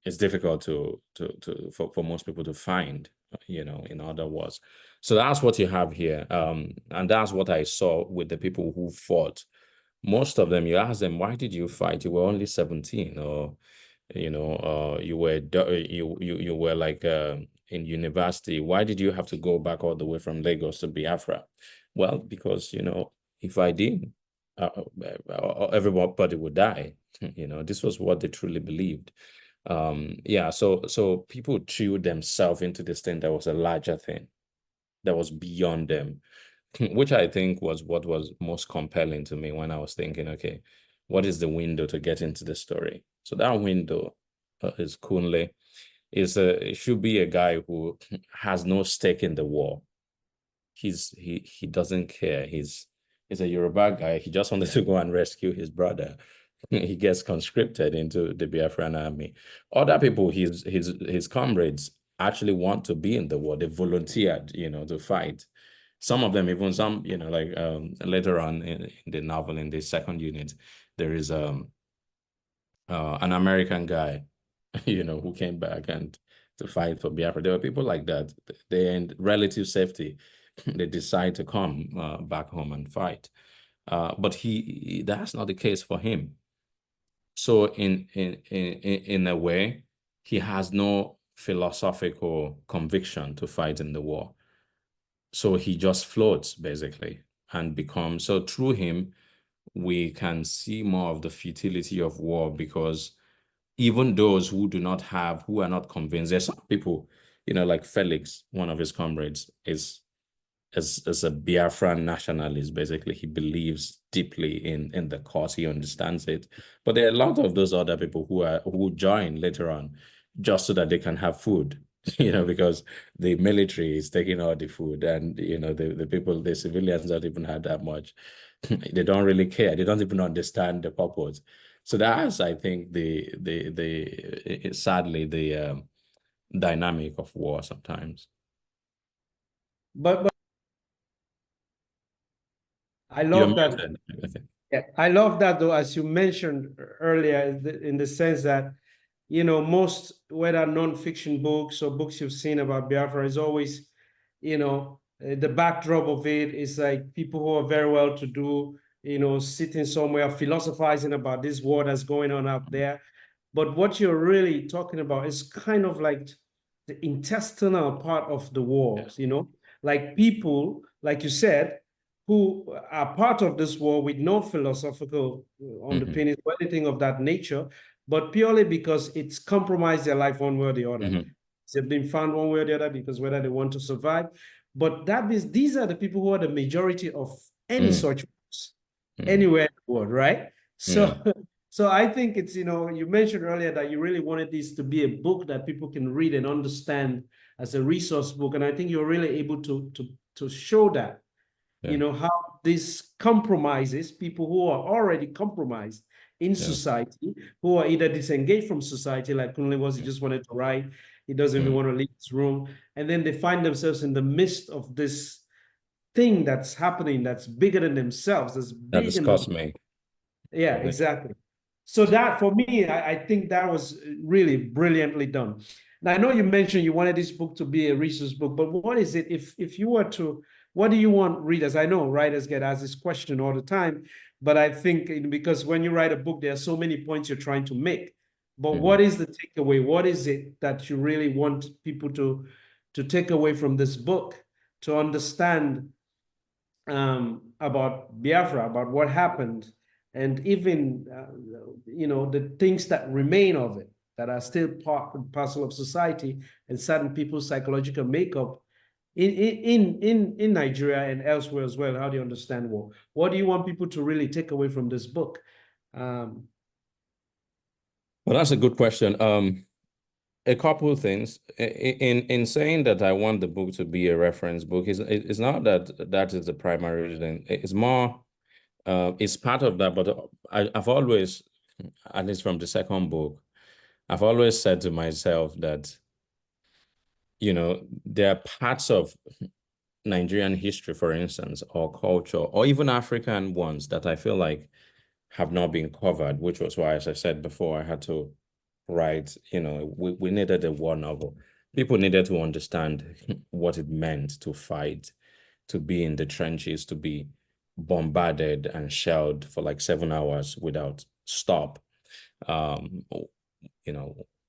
it's difficult for most people to find, in other words. So that's what you have here. And that's what I saw with the people who fought. Most of them, you ask them, why did you fight? You were only 17, or you were like in university. Why did you have to go back all the way from Lagos to Biafra? Well, because if I didn't, everybody would die. This was what they truly believed. Yeah, so people threw themselves into this thing that was a larger thing, that was beyond them, which I think was what was most compelling to me when I was thinking, okay, what is the window to get into the story? So that window is Kunle. It should be a guy who has no stake in the war. He doesn't care. He's a Yoruba guy. He just wanted to go and rescue his brother. He gets conscripted into the Biafran army. Other people, his comrades, actually want to be in the war. They volunteered, to fight. Some of them, even some, like later on in the novel, in the second unit, there is an American guy, who came back and to fight for Biafra. There were people like that. They in relative safety, they decide to come back home and fight. But that's not the case for him. So in a way, he has no philosophical conviction to fight in the war. So he just floats, basically, and becomes, so through him, we can see more of the futility of war, because even those who are not convinced, there's some people, like Felix, one of his comrades, is a Biafran nationalist. Basically, he believes deeply in the cause. He understands it. But there are a lot of those other people who join later on just so that they can have food, because the military is taking all the food, and the civilians don't even have that much. They don't really care. They don't even understand the purpose. So that's, I think, sadly, the dynamic of war sometimes. But I You're love that. muted. Okay. Yeah, I love that, though, as you mentioned earlier, in the sense that, most, whether non-fiction books or books you've seen about Biafra, is always, the backdrop of it is like people who are very well to do, sitting somewhere philosophizing about this war that's going on out there. But what you're really talking about is kind of like the intestinal part of the wars, like people, like you said, who are part of this war with no philosophical underpinnings or anything of that nature, but purely because it's compromised their life one way or the other. They've been found one way or the other, because whether they want to survive. But that means these are the people who are the majority of any such wars anywhere in the world, right? So, so I think it's, you mentioned earlier that you really wanted this to be a book that people can read and understand as a resource book. And I think you're really able to show that. How this compromises people who are already compromised in society, who are either disengaged from society, like Kunle was, he just wanted to write, He doesn't even want to leave his room. And then they find themselves in the midst of this thing that's happening that's bigger than themselves, that's That big is enough. cosmic. Yeah, exactly. So that for me, I think that was really brilliantly done. Now I know you mentioned you wanted this book to be a resource book, but what is it if you were to, what do you want readers? I know writers get asked this question all the time, but I think because when you write a book, there are so many points you're trying to make. But what is the takeaway? What is it that you really want people to take away from this book to understand about Biafra, about what happened, and even the things that remain of it that are still part and parcel of society and certain people's psychological makeup in Nigeria and elsewhere as well. How do you understand war? What do you want people to really take away from this book? Well, that's a good question. A couple of things. In saying that I want the book to be a reference book, it's not that is the primary reason. It's more, it's part of that, but I've always, at least from the second book, I've always said to myself that, there are parts of Nigerian history, for instance, or culture, or even African ones that I feel like have not been covered, which was why, as I said before, I had to write, we needed a war novel. People needed to understand what it meant to fight, to be in the trenches, to be bombarded and shelled for like 7 hours without stop.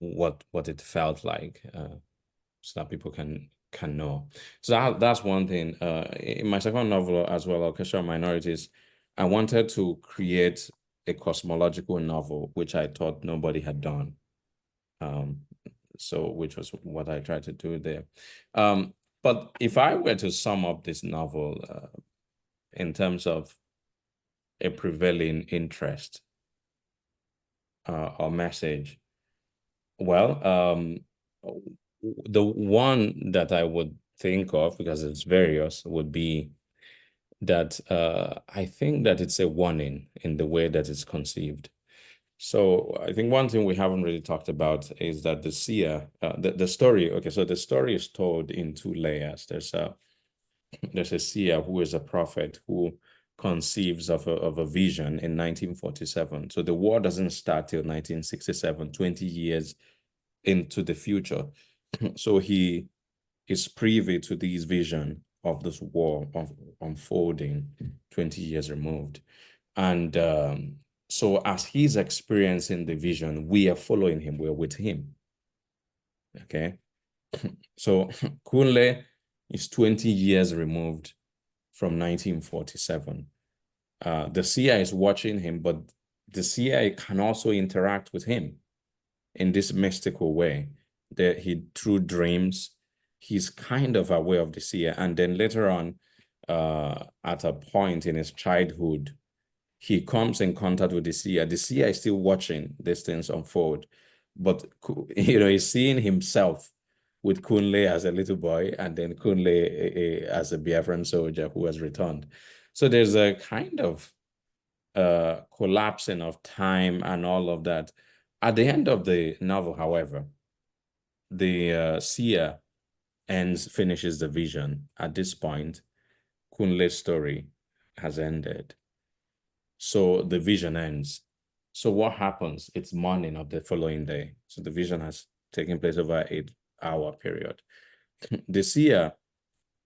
What it felt like, so that people can know. So that's one thing. In my second novel as well, Orchestral Minorities, I wanted to create a cosmological novel, which I thought nobody had done. So which was what I tried to do there. But if I were to sum up this novel in terms of a prevailing interest or message, well, the one that I would think of, because it's various, would be that I think that it's a warning in the way that it's conceived. So I think one thing we haven't really talked about is that the seer, the story. Okay, so the story is told in two layers. There's a seer who is a prophet who conceives of a vision in 1947. So the war doesn't start till 1967, 20 years into the future. So he is privy to this vision of this war of unfolding 20 years removed. And so as he's experiencing the vision, we are following him, we're with him. Okay. So Kunle is 20 years removed from 1947. The seer is watching him, but the seer can also interact with him in this mystical way. That through dreams, he's kind of aware of the seer. And then later on, at a point in his childhood, he comes in contact with the seer. The seer is still watching these things unfold, but he's seeing himself with Kunle as a little boy, and then Kunle as a Biafran soldier who has returned. So there's a kind of collapsing of time and all of that. At the end of the novel, however, the seer finishes the vision. At this point, Kunle's story has ended. So the vision ends. So what happens? It's morning of the following day. So the vision has taken place over an 8-hour period. The seer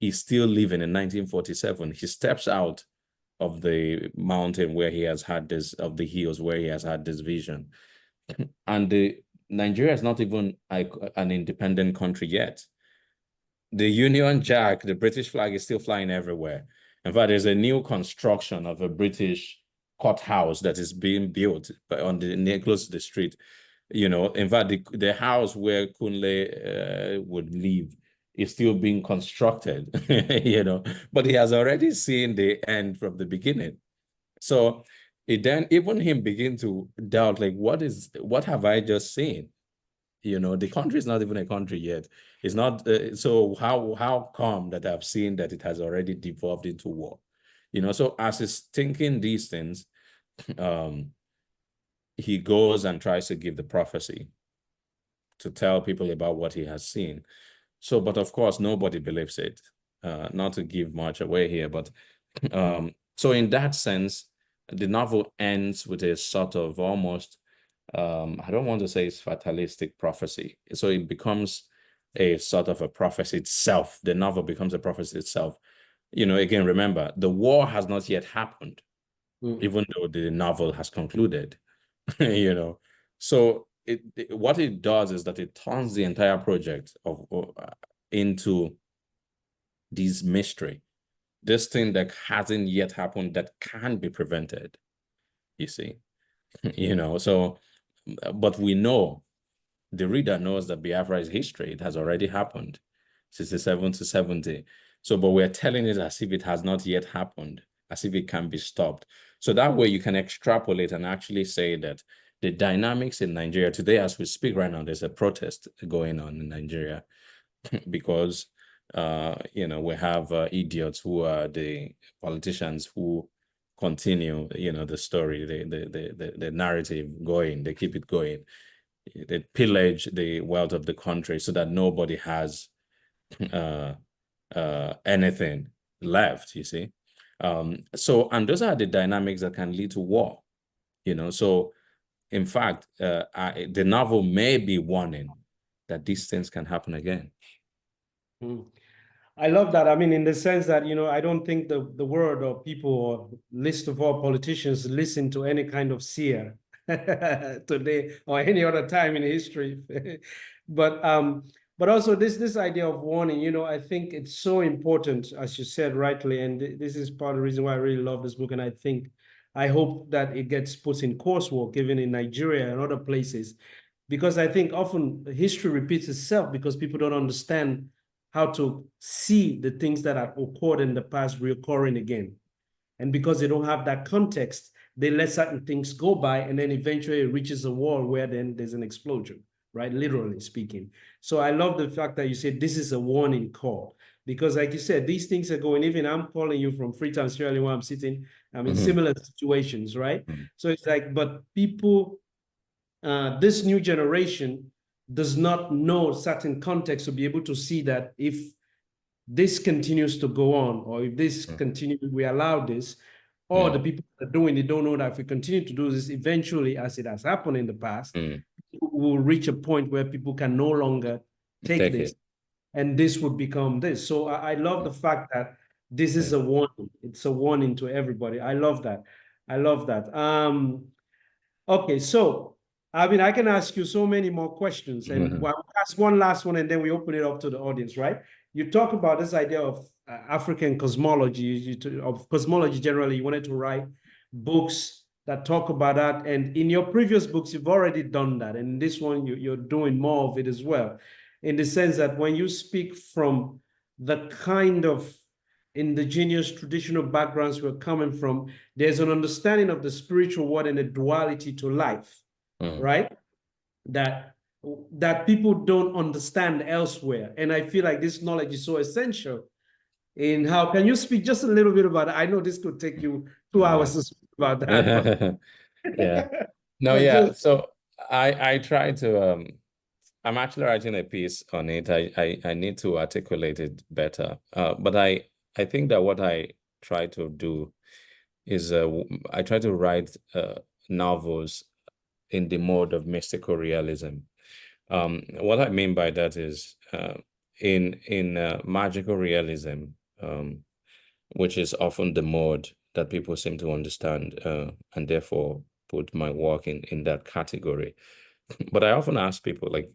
is still living in 1947. He steps out of the mountain where he has had this, of the hills where he has had this vision. And Nigeria is not even an independent country yet. The Union Jack, the British flag, is still flying everywhere. In fact, there's a new construction of a British courthouse that is being built near close to the street. In fact, the house where Kunle would live is still being constructed, but he has already seen the end from the beginning. So then even him begin to doubt, like, what have I just seen? The country is not even a country yet. It's not. So how come that I've seen that it has already devolved into war? So as he's thinking these things, he goes and tries to give the prophecy to tell people about what he has seen. So, but of course, nobody believes it. Not to give much away here, but so in that sense, the novel ends with a sort of almost, I don't want to say it's fatalistic prophecy. So it becomes a sort of a prophecy itself. The novel becomes a prophecy itself. You know, again, remember, the war has not yet happened, even though the novel has concluded, you know. So what it does is that it turns the entire project into this mystery, this thing that hasn't yet happened that can be prevented, you see. You know, so, but we know, the reader knows that Biafra is history. It has already happened, 67 to 70. So, but we're telling it as if it has not yet happened, as if it can be stopped. So that way you can extrapolate and actually say that the dynamics in Nigeria today, as we speak right now, there's a protest going on in Nigeria because, you know, we have idiots who are the politicians who continue, you know, the story, the narrative going, they keep it going. They pillage the wealth of the country so that nobody has anything left, you see. So, and those are the dynamics that can lead to war, you know. So, in fact, the novel may be warning that these things can happen again. I love that. I mean, in the sense that, you know, I don't think the world or people or list of all politicians listen to any kind of seer today or any other time in history. But also this idea of warning, you know, I think it's so important, as you said rightly, and this is part of the reason why I really love this book. And I hope that it gets put in coursework, even in Nigeria and other places, because I think often history repeats itself because people don't understand how to see the things that have occurred in the past reoccurring again. And because they don't have that context, they let certain things go by, and then eventually it reaches a wall where then there's an explosion, right? Literally speaking. So I love the fact that you said this is a warning call, because like you said, these things are going, even I'm calling you from Freetown, Sierra Leone, where I'm sitting, I'm in similar situations, right? So it's like, but people, this new generation does not know certain context to be able to see that if this continues to go on, or if this continues, we allow this, or the people that are doing it don't know that if we continue to do this, eventually, as it has happened in the past, we'll reach a point where people can no longer take this, and this would become this. So I love the fact that this is a warning. It's a warning to everybody. I love that. I love that. Okay, so I mean, I can ask you so many more questions, and I'll ask one last one, and then we open it up to the audience, right? You talk about this idea of African cosmology, of cosmology generally. You wanted to write books that talk about that, and in your previous books, you've already done that, and in this one, you're doing more of it as well, in the sense that when you speak from the kind of indigenous traditional backgrounds we're coming from, there's an understanding of the spiritual world and a duality to life, right? That people don't understand elsewhere. And I feel like this knowledge is so essential in how, can you speak just a little bit about it? I know this could take you 2 hours to speak about that. Yeah. No, yeah. So I try to, I'm actually writing a piece on it. I need to articulate it better. But I think that what I try to do is I try to write novels in the mode of mystical realism. What I mean by that is in magical realism, which is often the mode that people seem to understand, and therefore put my work in that category. But I often ask people, like,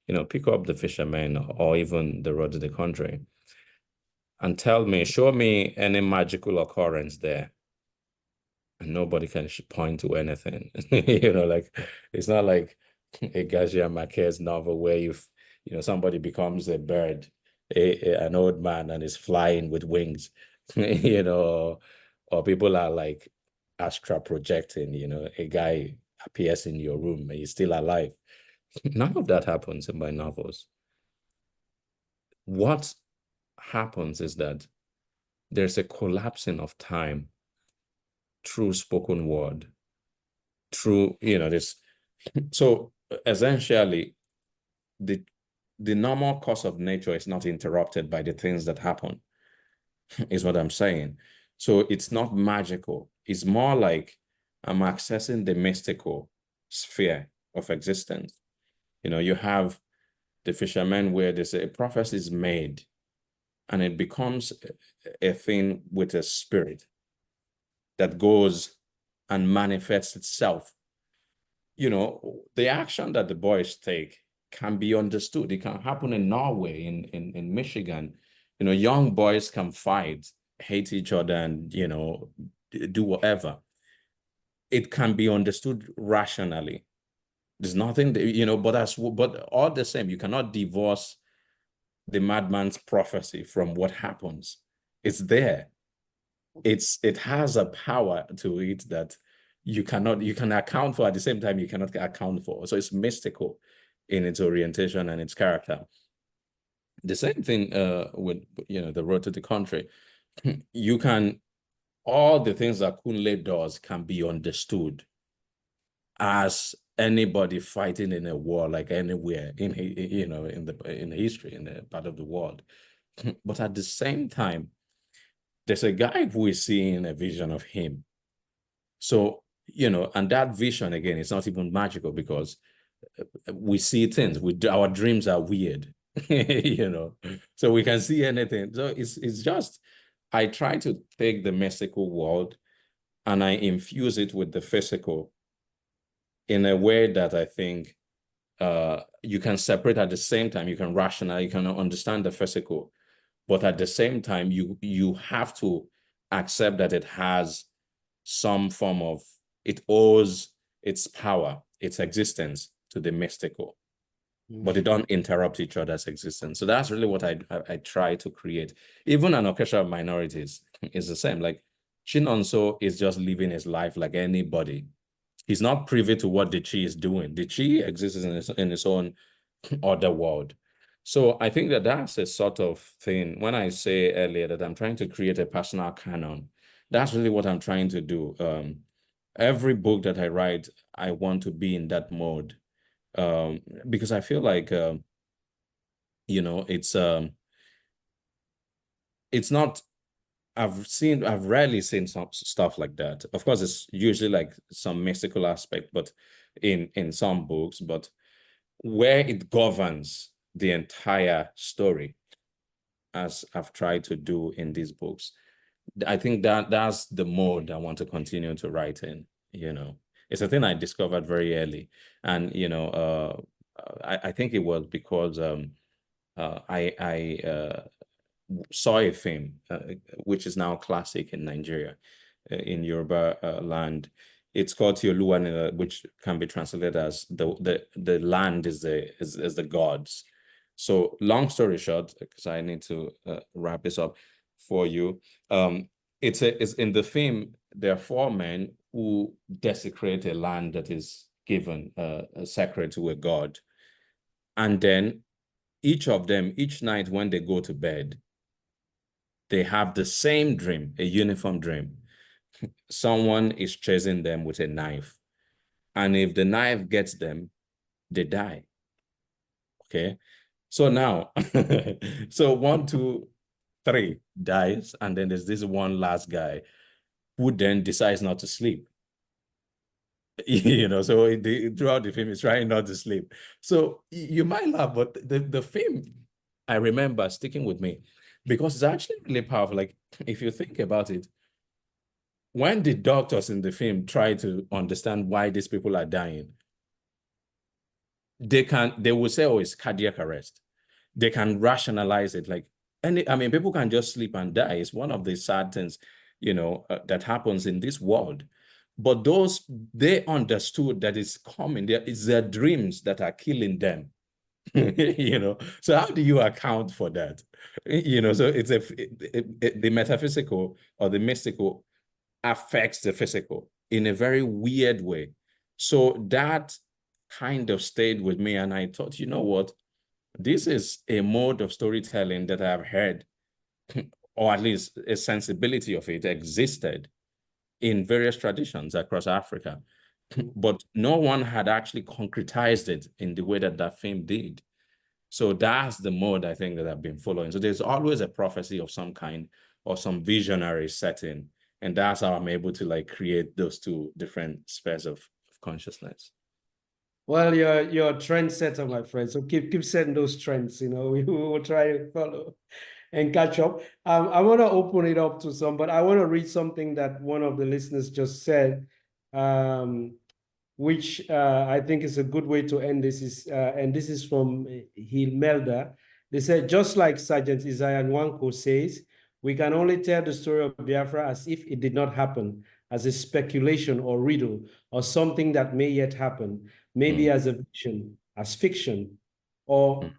you know, pick up The Fisherman or even The Road to the Country and show me any magical occurrence there. And nobody can point to anything. You know, like, it's not like a Garcia Marquez novel where you know, somebody becomes a bird, an old man, and is flying with wings, you know, or people are like astral projecting, you know, a guy appears in your room and he's still alive. None of that happens in my novels. What happens is that there's a collapsing of time through spoken word, through, you know, this. So essentially, the normal course of nature is not interrupted by the things that happen, is what I'm saying. So it's not magical. It's more like I'm accessing the mystical sphere of existence. You have the fishermen where they say a prophecy is made and it becomes a thing with a spirit that goes and manifests itself. The action that the boys take can be understood. It can happen in Norway, in Michigan. Young boys can fight, hate each other, and, do whatever. It can be understood rationally. There's nothing, but all the same, you cannot divorce the madman's prophecy from what happens. It's there. It has a power to it that you can account for, at the same time you cannot account for. So it's mystical in its orientation and its character. The same thing with the road to the country. All the things that Kunle does can be understood as anybody fighting in a war, like anywhere in history, in a part of the world. But at the same time, there's a guy who is seeing a vision of him. So, and that vision, again, it's not even magical because we see things. Our dreams are weird, so we can see anything. So it's just, I try to take the mystical world and I infuse it with the physical in a way that I think you can separate at the same time. You can rationalize, you can understand the physical, but at the same time, you have to accept that it has some form of, it owes its power, its existence to the mystical, but they don't interrupt each other's existence. So that's really what I try to create. Even an orchestra of minorities is the same. Like Chinonso is just living his life like anybody. He's not privy to what the Chi is doing. The Chi exists in its own other world. So I think that that's a sort of thing. When I say earlier that I'm trying to create a personal canon, that's really what I'm trying to do. Every book that I write, I want to be in that mode, because I feel like, it's not, I've rarely seen some stuff like that. Of course, it's usually like some mystical aspect, but in some books, but where it governs the entire story, as I've tried to do in these books. I think that's the mode I want to continue to write in. It's a thing I discovered very early, and I think it was because I saw a film which is now classic in Nigeria, in Yoruba land. It's called Tioluwa, which can be translated as the land is the gods. So long story short, because I need to wrap this up for you, it's in the film. There are four men who desecrate a land that is given sacred to a god, and then each of them, each night when they go to bed, they have the same dream, a uniform dream. Someone is chasing them with a knife, and if the knife gets them, they die. Okay, so now, so 1, 2, 3 dies, and then there's this one last guy who then decides not to sleep. So throughout the film, he's trying not to sleep. So you might laugh, but the film, I remember sticking with me because it's actually really powerful. Like, if you think about it, when the doctors in the film try to understand why these people are dying, they will say, oh, it's cardiac arrest. They can rationalize it. Like, people can just sleep and die. It's one of the sad things, that happens in this world. But they understood that it's coming. It's their dreams that are killing them. So how do you account for that? So it's the metaphysical or the mystical affects the physical in a very weird way. So that kind of stayed with me, and I thought, you know what? This is a mode of storytelling that I've heard, or at least a sensibility of it existed in various traditions across Africa, but no one had actually concretized it in the way that film did. So that's the mode I think that I've been following. So there's always a prophecy of some kind or some visionary setting. And that's how I'm able to like create those two different spheres of consciousness. Well, you're a trendsetter, my friend. So keep setting those trends. We will try to follow and catch up. I want to open it up to some, but I want to read something that one of the listeners just said, which I think is a good way to end this. And this is from Hilmelda. They said, just like Sergeant Isaiah Nwanko says, we can only tell the story of Biafra as if it did not happen, as a speculation or riddle, or something that may yet happen, maybe as a vision, as fiction, or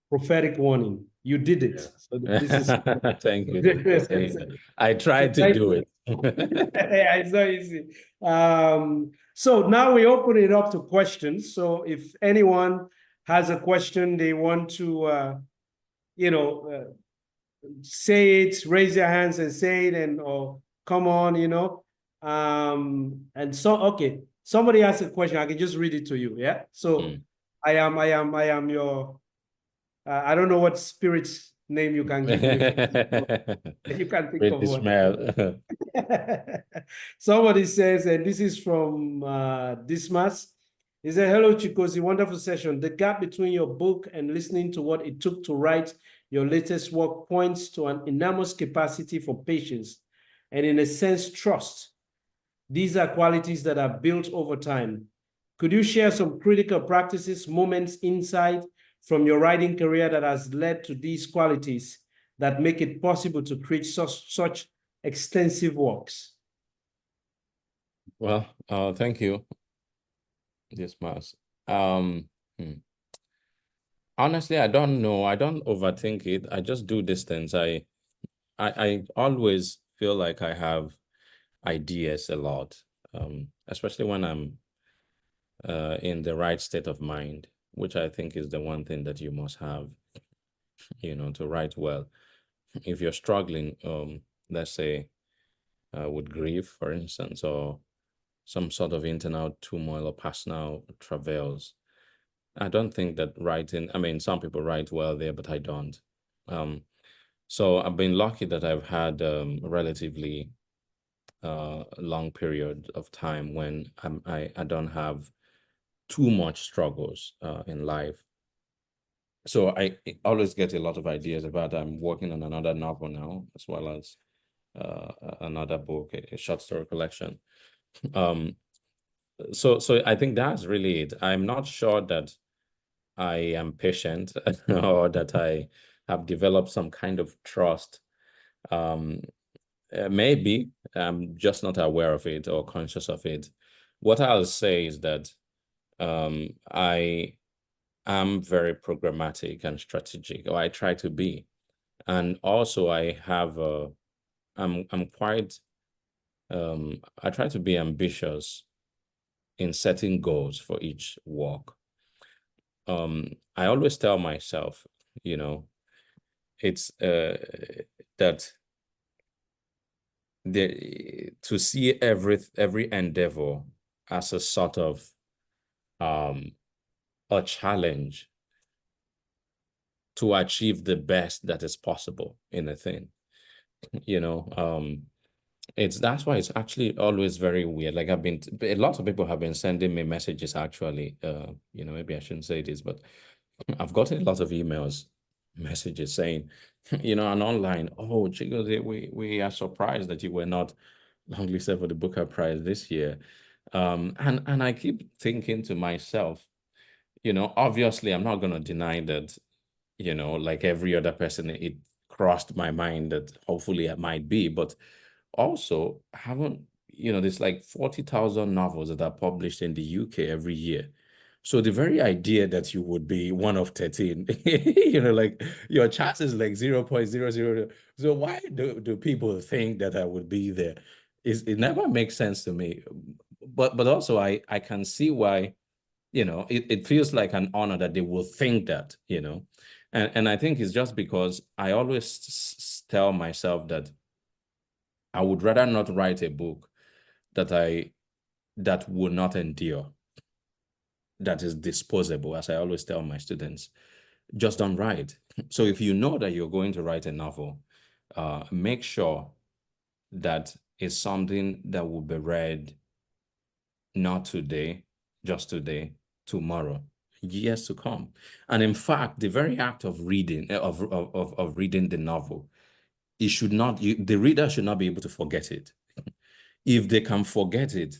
prophetic warning. You did it. So this is Thank you for saying that. I tried to do it. Yeah, it's not easy. So now we open it up to questions. So if anyone has a question they want to, say it, raise your hands and say it, and or come on, and so okay, somebody asked a question. I can just read it to you. Yeah. So I am your. I don't know what spirit's name you can give me. You can think of one. Ishmael. Somebody says, and this is from Dismas. He said, hello, Chigozie, wonderful session. The gap between your book and listening to what it took to write your latest work points to an enormous capacity for patience and, in a sense, trust. These are qualities that are built over time. Could you share some critical practices, moments, insight from your writing career that has led to these qualities that make it possible to create such extensive works? Well, thank you. Yes, Mas. Honestly, I don't know. I don't overthink it. I just do these things. I always feel like I have ideas a lot, especially when I'm in the right state of mind, which I think is the one thing that you must have, to write well. If you're struggling, let's say, with grief, for instance, or some sort of internal turmoil or personal travails, I don't think that writing, I mean, some people write well there, but I don't. So I've been lucky that I've had a relatively long period of time when I don't have too much struggles in life. So I always get a lot of ideas about, I'm working on another novel now, as well as another book, a short story collection. So I think that's really it. I'm not sure that I am patient or that I have developed some kind of trust. Maybe I'm just not aware of it or conscious of it. What I'll say is that I am very programmatic and strategic, or I try to be. And also I have I'm quite I try to be ambitious in setting goals for each work. I always tell myself, it's that to see every endeavor as a sort of a challenge to achieve the best that is possible in a thing. That's why it's actually always very weird. Like a lot of people have been sending me messages actually. Maybe I shouldn't say this, but I've gotten a lot of messages saying, and online, oh, Chigozie, we are surprised that you were not longlisted for the Booker Prize this year. And I keep thinking to myself, obviously I'm not going to deny that, like every other person, it crossed my mind that hopefully I might be, but also haven't, there's like 40,000 novels that are published in the UK every year. So the very idea that you would be one of 13, like your chances like 0.00. So why do people think that I would be there? It never makes sense to me. But also I can see why, it feels like an honor that they will think that, and I think it's just because I always tell myself that I would rather not write a book that will not endure, that is disposable, as I always tell my students. just don't write. So if you know that you're going to write a novel, make sure that it's something that will be read not today, just today, tomorrow, years to come. And in fact, the very act of reading, of reading the novel, it should not, the reader should not be able to forget it. If they can forget it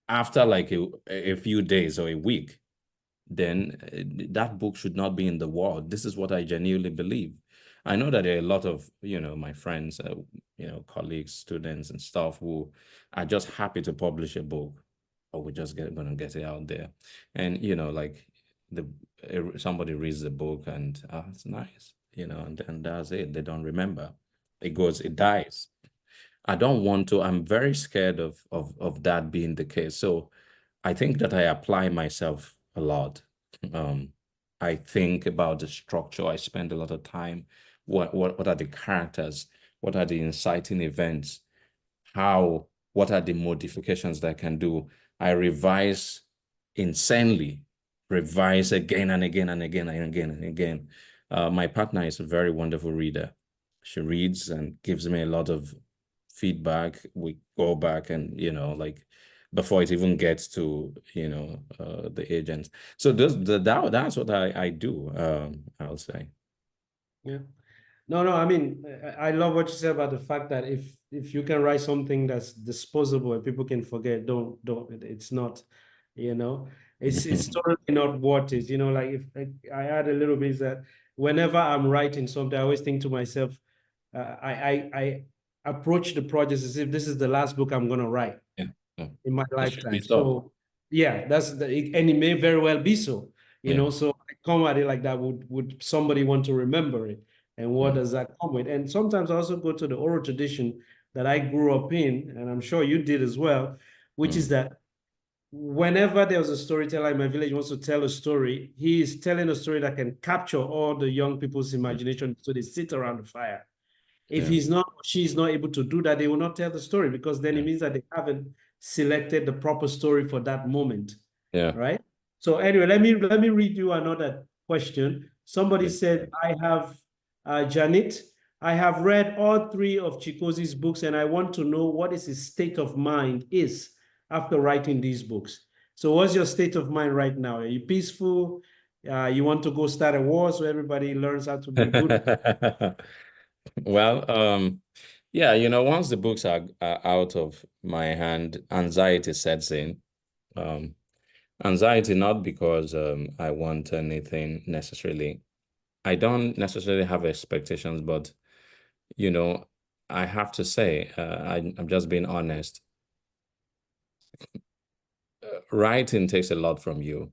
after like a few days or a week, then that book should not be in the world. This is what I genuinely believe. I know that there are a lot of, my friends, colleagues, students and stuff who are just happy to publish a book, or we're just gonna get it out there. And, like somebody reads the book and it's nice, and that's it. They don't remember. It dies. I don't want to, I'm very scared of that being the case. So I think that I apply myself a lot. I think about the structure. I spend a lot of time. What are the characters? What are the inciting events? What are the modifications that I can do? I revise insanely, revise again and again and again and again and again. My partner is a very wonderful reader. She reads and gives me a lot of feedback. We go back and, like before it even gets to, the agents. So that's what I do, I'll say. Yeah. No, I mean, I love what you said about the fact that if you can write something that's disposable and people can forget, don't, it's not, it's totally not what is, like if I add a little bit is that whenever I'm writing something, I always think to myself, I approach the project as if this is the last book I'm going to write in my lifetime. So yeah, and it may very well be so, so I come at it like that. Would somebody want to remember it? And what does that come with? And sometimes I also go to the oral tradition that I grew up in, and I'm sure you did as well, which is that whenever there was a storyteller in my village wants to tell a story, he is telling a story that can capture all the young people's imagination, so they sit around the fire. If she's not able to do that, they will not tell the story, because then it means that they haven't selected the proper story for that moment. Yeah. Right. So anyway, let me read you another question. Somebody said, I have Janet, I have read all 3 of Chigozie's books, and I want to know what is his state of mind is after writing these books. So what's your state of mind right now? Are you peaceful? You want to go start a war so everybody learns how to be good? Well, yeah, once the books are out of my hand, anxiety sets in. Anxiety, not because I want anything necessarily. I don't necessarily have expectations, but, I have to say, I'm just being honest. Writing takes a lot from you.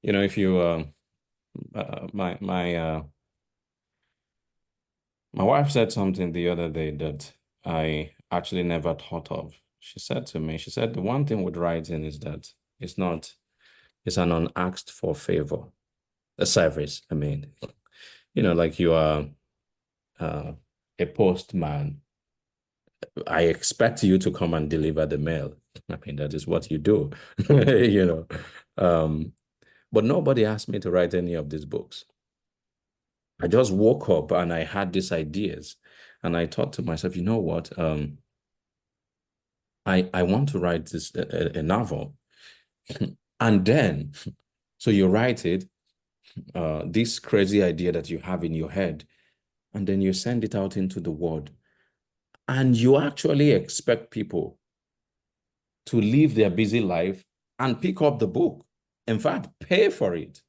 If you, my wife said something the other day that I actually never thought of. She said to me, the one thing with writing is that it's an unasked for favor, a service. I mean, like you are a postman. I expect you to come and deliver the mail. I mean, that is what you do, but nobody asked me to write any of these books. I just woke up and I had these ideas, and I thought to myself, you know what? I want to write this a novel. And then, so you write it, this crazy idea that you have in your head, and then you send it out into the world. And you actually expect people to live their busy life and pick up the book. In fact, pay for it.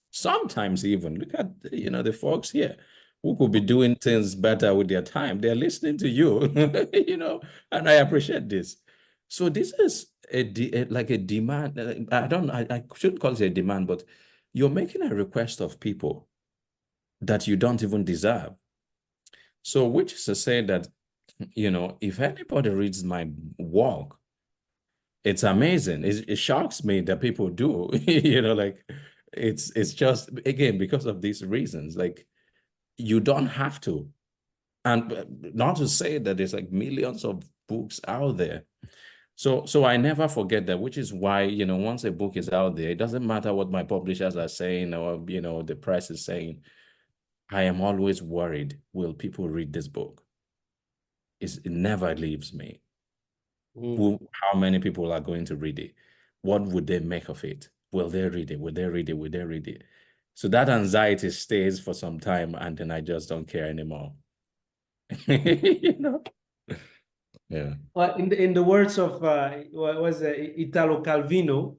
Sometimes even, look at, the folks here who could be doing things better with their time. They're listening to you, and I appreciate this. So this is like a demand. I shouldn't call it a demand, but you're making a request of people that you don't even deserve. So which is to say that, if anybody reads my work, it's amazing. It shocks me that people do, like it's just, again, because of these reasons, like you don't have to. And not to say that there's like millions of books out there, So I never forget that, which is why, you know, once a book is out there, it doesn't matter what my publishers are saying or, you know, the press is saying. I am always worried, will people read this book? It never leaves me. How many people are going to read it? What would they make of it? Will they read it? Will they read it? Will they read it? So that anxiety stays for some time, and then I just don't care anymore. You know? Yeah. Well, in the words of what was Italo Calvino,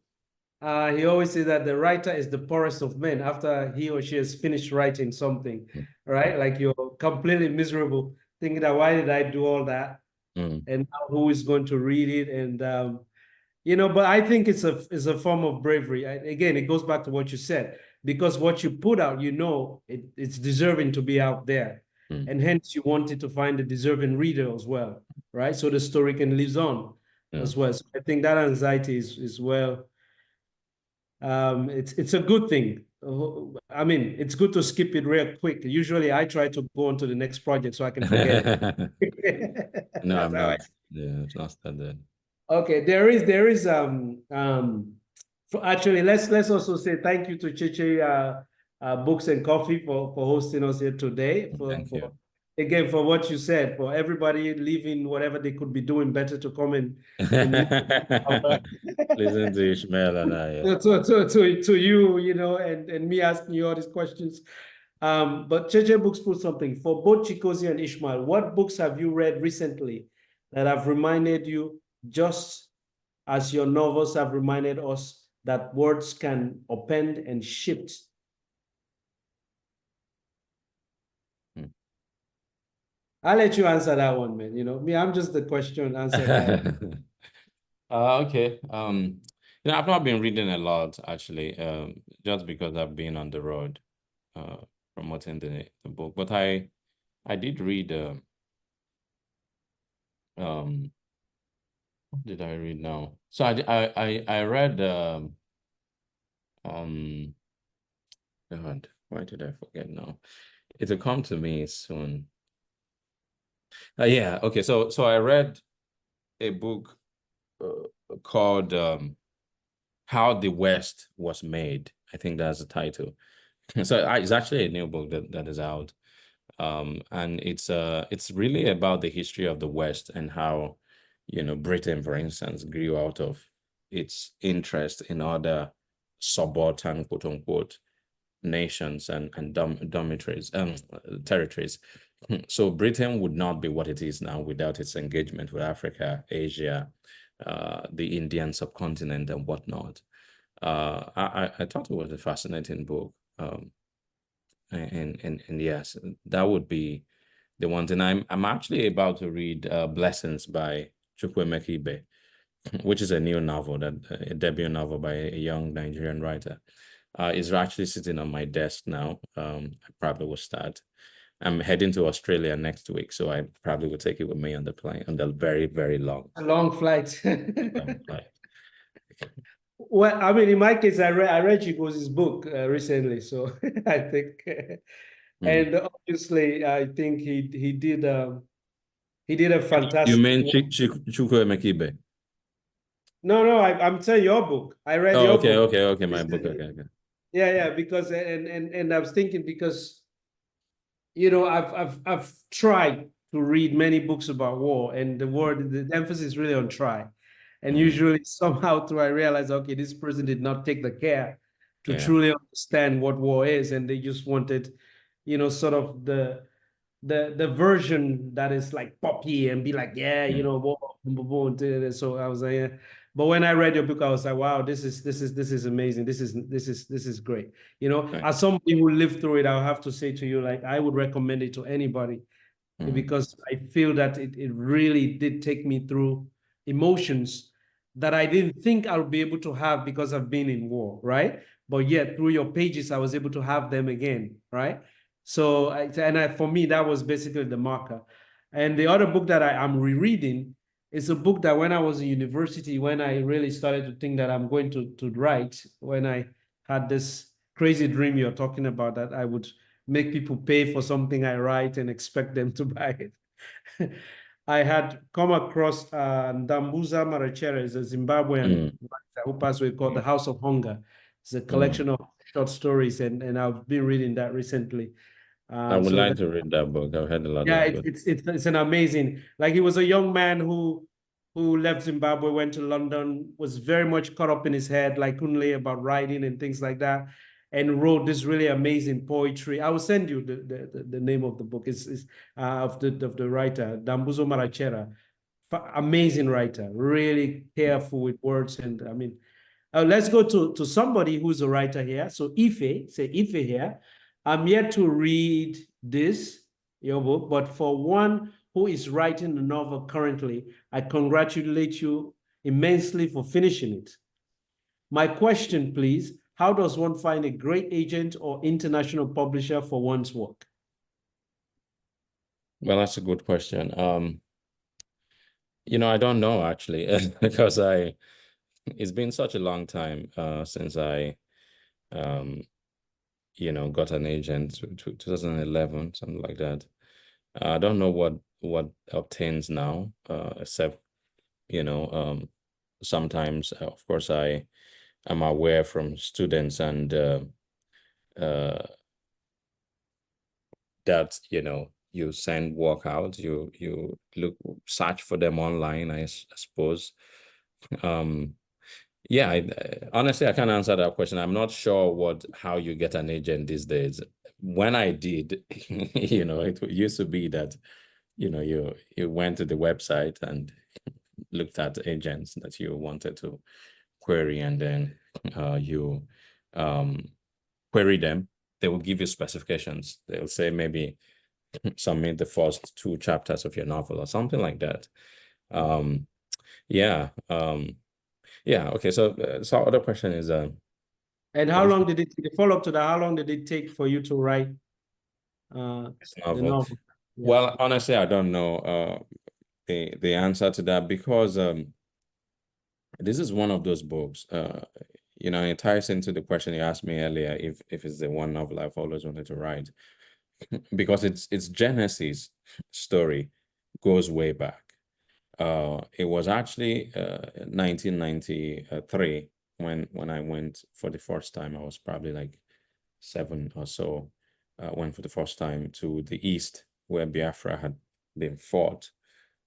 he always said that the writer is the poorest of men after he or she has finished writing something, right? Like you're completely miserable, thinking that why did I do all that? And now who is going to read it? And you know, but I think it's a form of bravery. Again, it goes back to what you said, because what you put out, you know, it's deserving to be out there. And hence you wanted to find a deserving reader as well, right? So the story can live on as well. So I think that anxiety is well, it's a good thing. I mean, it's good to skip it real quick. Usually I try to go on to the next project so I can forget it. No, I'm not. Yeah, it's not that. Okay, there is actually let's also say thank you to Cheche Books and Coffee for hosting us here today. Thank you. Again, for what you said, for everybody leaving whatever they could be doing better to come and listen to Ishmael and I. Yeah. To you, you know, and me asking you all these questions. But Cheche Books put something for both Chigozie and Ishmael. What books have you read recently that have reminded you, just as your novels have reminded us, that words can append and shift? I'll let you answer that one, man. You know, me, I'm just the question answer guy. Okay. You know, I've not been reading a lot actually, just because I've been on the road, promoting the book. But I did read. What did I read now? So I read. God, why did I forget now? It'll come to me soon. Yeah. Okay. So I read a book called How the West Was Made. I think that's the title. So it's actually a new book that is out, and it's really about the history of the West and how, you know, Britain, for instance, grew out of its interest in other subaltern, quote unquote, nations and dormitories, territories. So Britain would not be what it is now without its engagement with Africa, Asia, the Indian subcontinent, and whatnot. I thought it was a fascinating book. And yes, that would be the one thing. I'm actually about to read Blessings by Chukwuemeka Ibe, which is a new novel, a debut novel by a young Nigerian writer. Is actually sitting on my desk now. I probably will start. I'm heading to Australia next week, so I probably will take it with me on the plane, on the very, very long flight. long flight. Well, I mean, in my case, I read Chigozie's book recently, so I think, and obviously, I think he did a fantastic. You mean Chukwuemeka Ibe? No, I'm saying your book. I read your book. Okay, my book. Okay. Yeah, because and I was thinking, because, you know, I've tried to read many books about war, and the emphasis is really on try. And usually somehow through I realize, okay, this person did not take the care to truly understand what war is, and they just wanted, you know, sort of the version that is like poppy and be like, yeah, you know, war, boom, boom, boom. So I was like, yeah. But when I read your book, I was like, wow, this is amazing. This is great. You know, as somebody who lived through it, I'll have to say to you, like, I would recommend it to anybody, because I feel that it really did take me through emotions that I didn't think I would be able to have because I've been in war, right? But yet through your pages, I was able to have them again, right? So, for me, that was basically the marker. And the other book that I'm rereading is a book that when I was in university, when I really started to think that I'm going to write, when I had this crazy dream you're talking about, that I would make people pay for something I write and expect them to buy it. I had come across Ndambuza Marachere, is a Zimbabwean writer who passed away, called The House of Hunger. It's a collection of short stories, and I've been reading that recently. I would So like to read that book. I've heard a lot yeah, of good. it's an amazing. Like, he was a young man who left Zimbabwe, went to London, was very much caught up in his head, like Kunle, about writing and things like that, and wrote this really amazing poetry. I will send you the name of the book. It's of the writer Dambuzo Marachera. Amazing writer, really careful with words, and I mean, let's go to somebody who's a writer here. So Ife, say Ife here. I'm yet to read this, your book, but for one who is writing the novel currently, I congratulate you immensely for finishing it. My question, please, how does one find a great agent or international publisher for one's work? Well, that's a good question. I don't know actually, because it's been such a long time since I got an agent, 2011, something like that. I don't know what obtains now, except sometimes, of course, I am aware from students and that you send work out, you search for them online, I suppose. Yeah, honestly, I can't answer that question. I'm not sure how you get an agent these days. When I did, it used to be that, you went to the website and looked at agents that you wanted to query, and then you query them. They will give you specifications. They'll say maybe submit the first 2 chapters of your novel or something like that. Yeah. Okay. So other question is, and how long did the follow up to that? How long did it take for you to write the novel? Yeah. Well, honestly, I don't know the answer to that, because this is one of those books. It ties into the question you asked me earlier, if it's the one novel I've always wanted to write, because its genesis story goes way back. It was actually 1993 when I went for the first time. I was probably like 7 or so. Went for the first time to the east, where Biafra had been fought.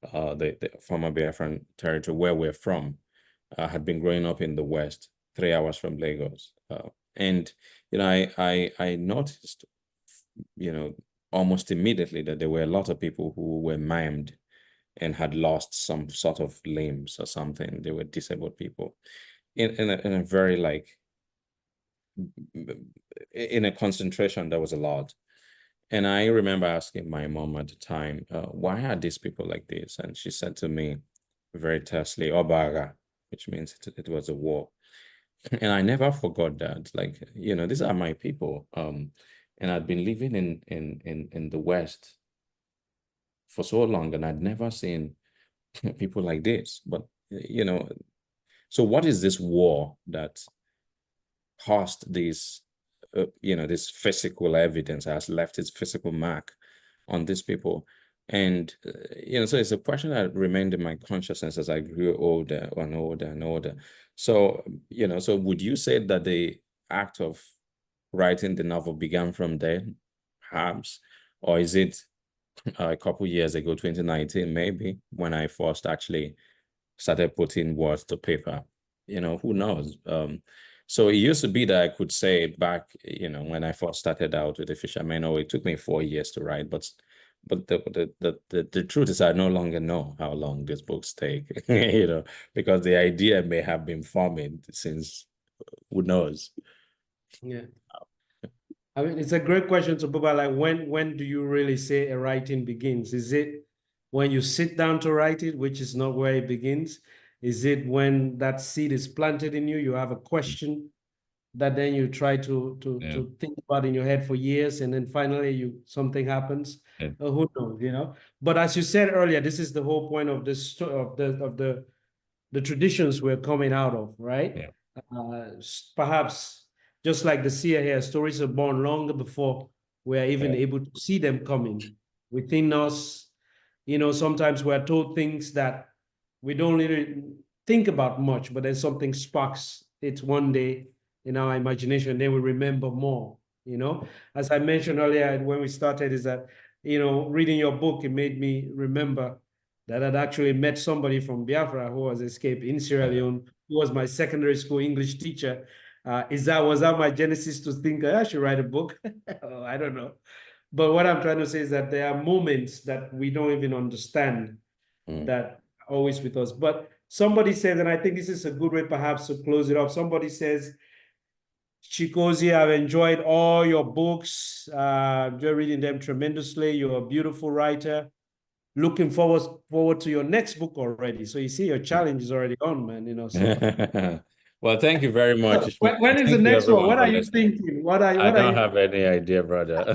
The former Biafran territory where we're from had been growing up in the west, 3 hours from Lagos. And I noticed, almost immediately, that there were a lot of people who were maimed and had lost some sort of limbs or something. They were disabled people in a very, like, in a concentration that was a lot. And I remember asking my mom at the time, why are these people like this? And she said to me very tersely, Obaga, which means it was a war. And I never forgot that. Like, these are my people. And I'd been living in the West for so long, and I'd never seen people like this. But, so what is this war that caused this, this physical evidence, has left its physical mark on these people? And, so it's a question that remained in my consciousness as I grew older and older and older. So, so would you say that the act of writing the novel began from there, perhaps? Or is it a couple years ago, 2019, maybe, when I first actually started putting words to paper? Who knows? So it used to be that I could say back, when I first started out with The Fisherman, it took me 4 years to write, but the truth is I no longer know how long these books take, because the idea may have been forming since, who knows? Yeah. I mean, it's a great question to Baba. Like, when do you really say a writing begins? Is it when you sit down to write it, which is not where it begins? Is it when that seed is planted in you, you have a question that then you try to think about in your head for years, and then finally something happens? Yeah. Who knows, But as you said earlier, this is the whole point of this of the traditions we're coming out of, right? Yeah. Perhaps just like the seer here, stories are born longer before we're even able to see them coming within us. sometimes we're told things that we don't really think about much, but then something sparks it one day in our imagination, then we remember more. As I mentioned earlier when we started, is that, reading your book, it made me remember that I'd actually met somebody from Biafra who was escaped in Sierra Leone, who was my secondary school English teacher. Was that my genesis to think I should write a book? Oh, I don't know. But what I'm trying to say is that there are moments that we don't even understand that are always with us. But somebody says, and I think this is a good way perhaps to close it up. Somebody says, Chigozie, I've enjoyed all your books. Enjoyed reading them tremendously. You're a beautiful writer. Looking forward to your next book already. So you see, your challenge is already on, man. So well, thank you very much. When is the next one? What are you thinking? I don't have any idea, brother.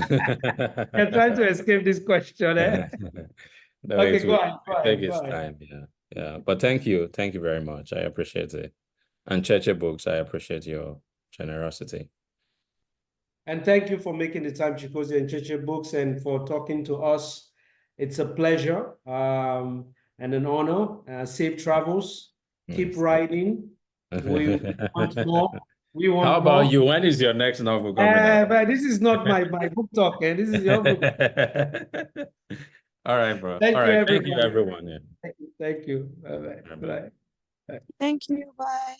You're trying to escape this question, eh? No, Okay, it go will ahead. take its time. Yeah. But thank you very much. I appreciate it. And Cheche Books, I appreciate your generosity. And thank you for making the time, Chigozie and Cheche Books, and for talking to us. It's a pleasure and an honor. Safe travels. Keep writing. We want more. We want How about more. you? When is your next novel coming out? But this is not my book talk. This is your book. All right, bro. Thank All you, right. everyone. Thank you, everyone. Yeah. Thank you. Bye-bye. Bye. Thank you. Bye.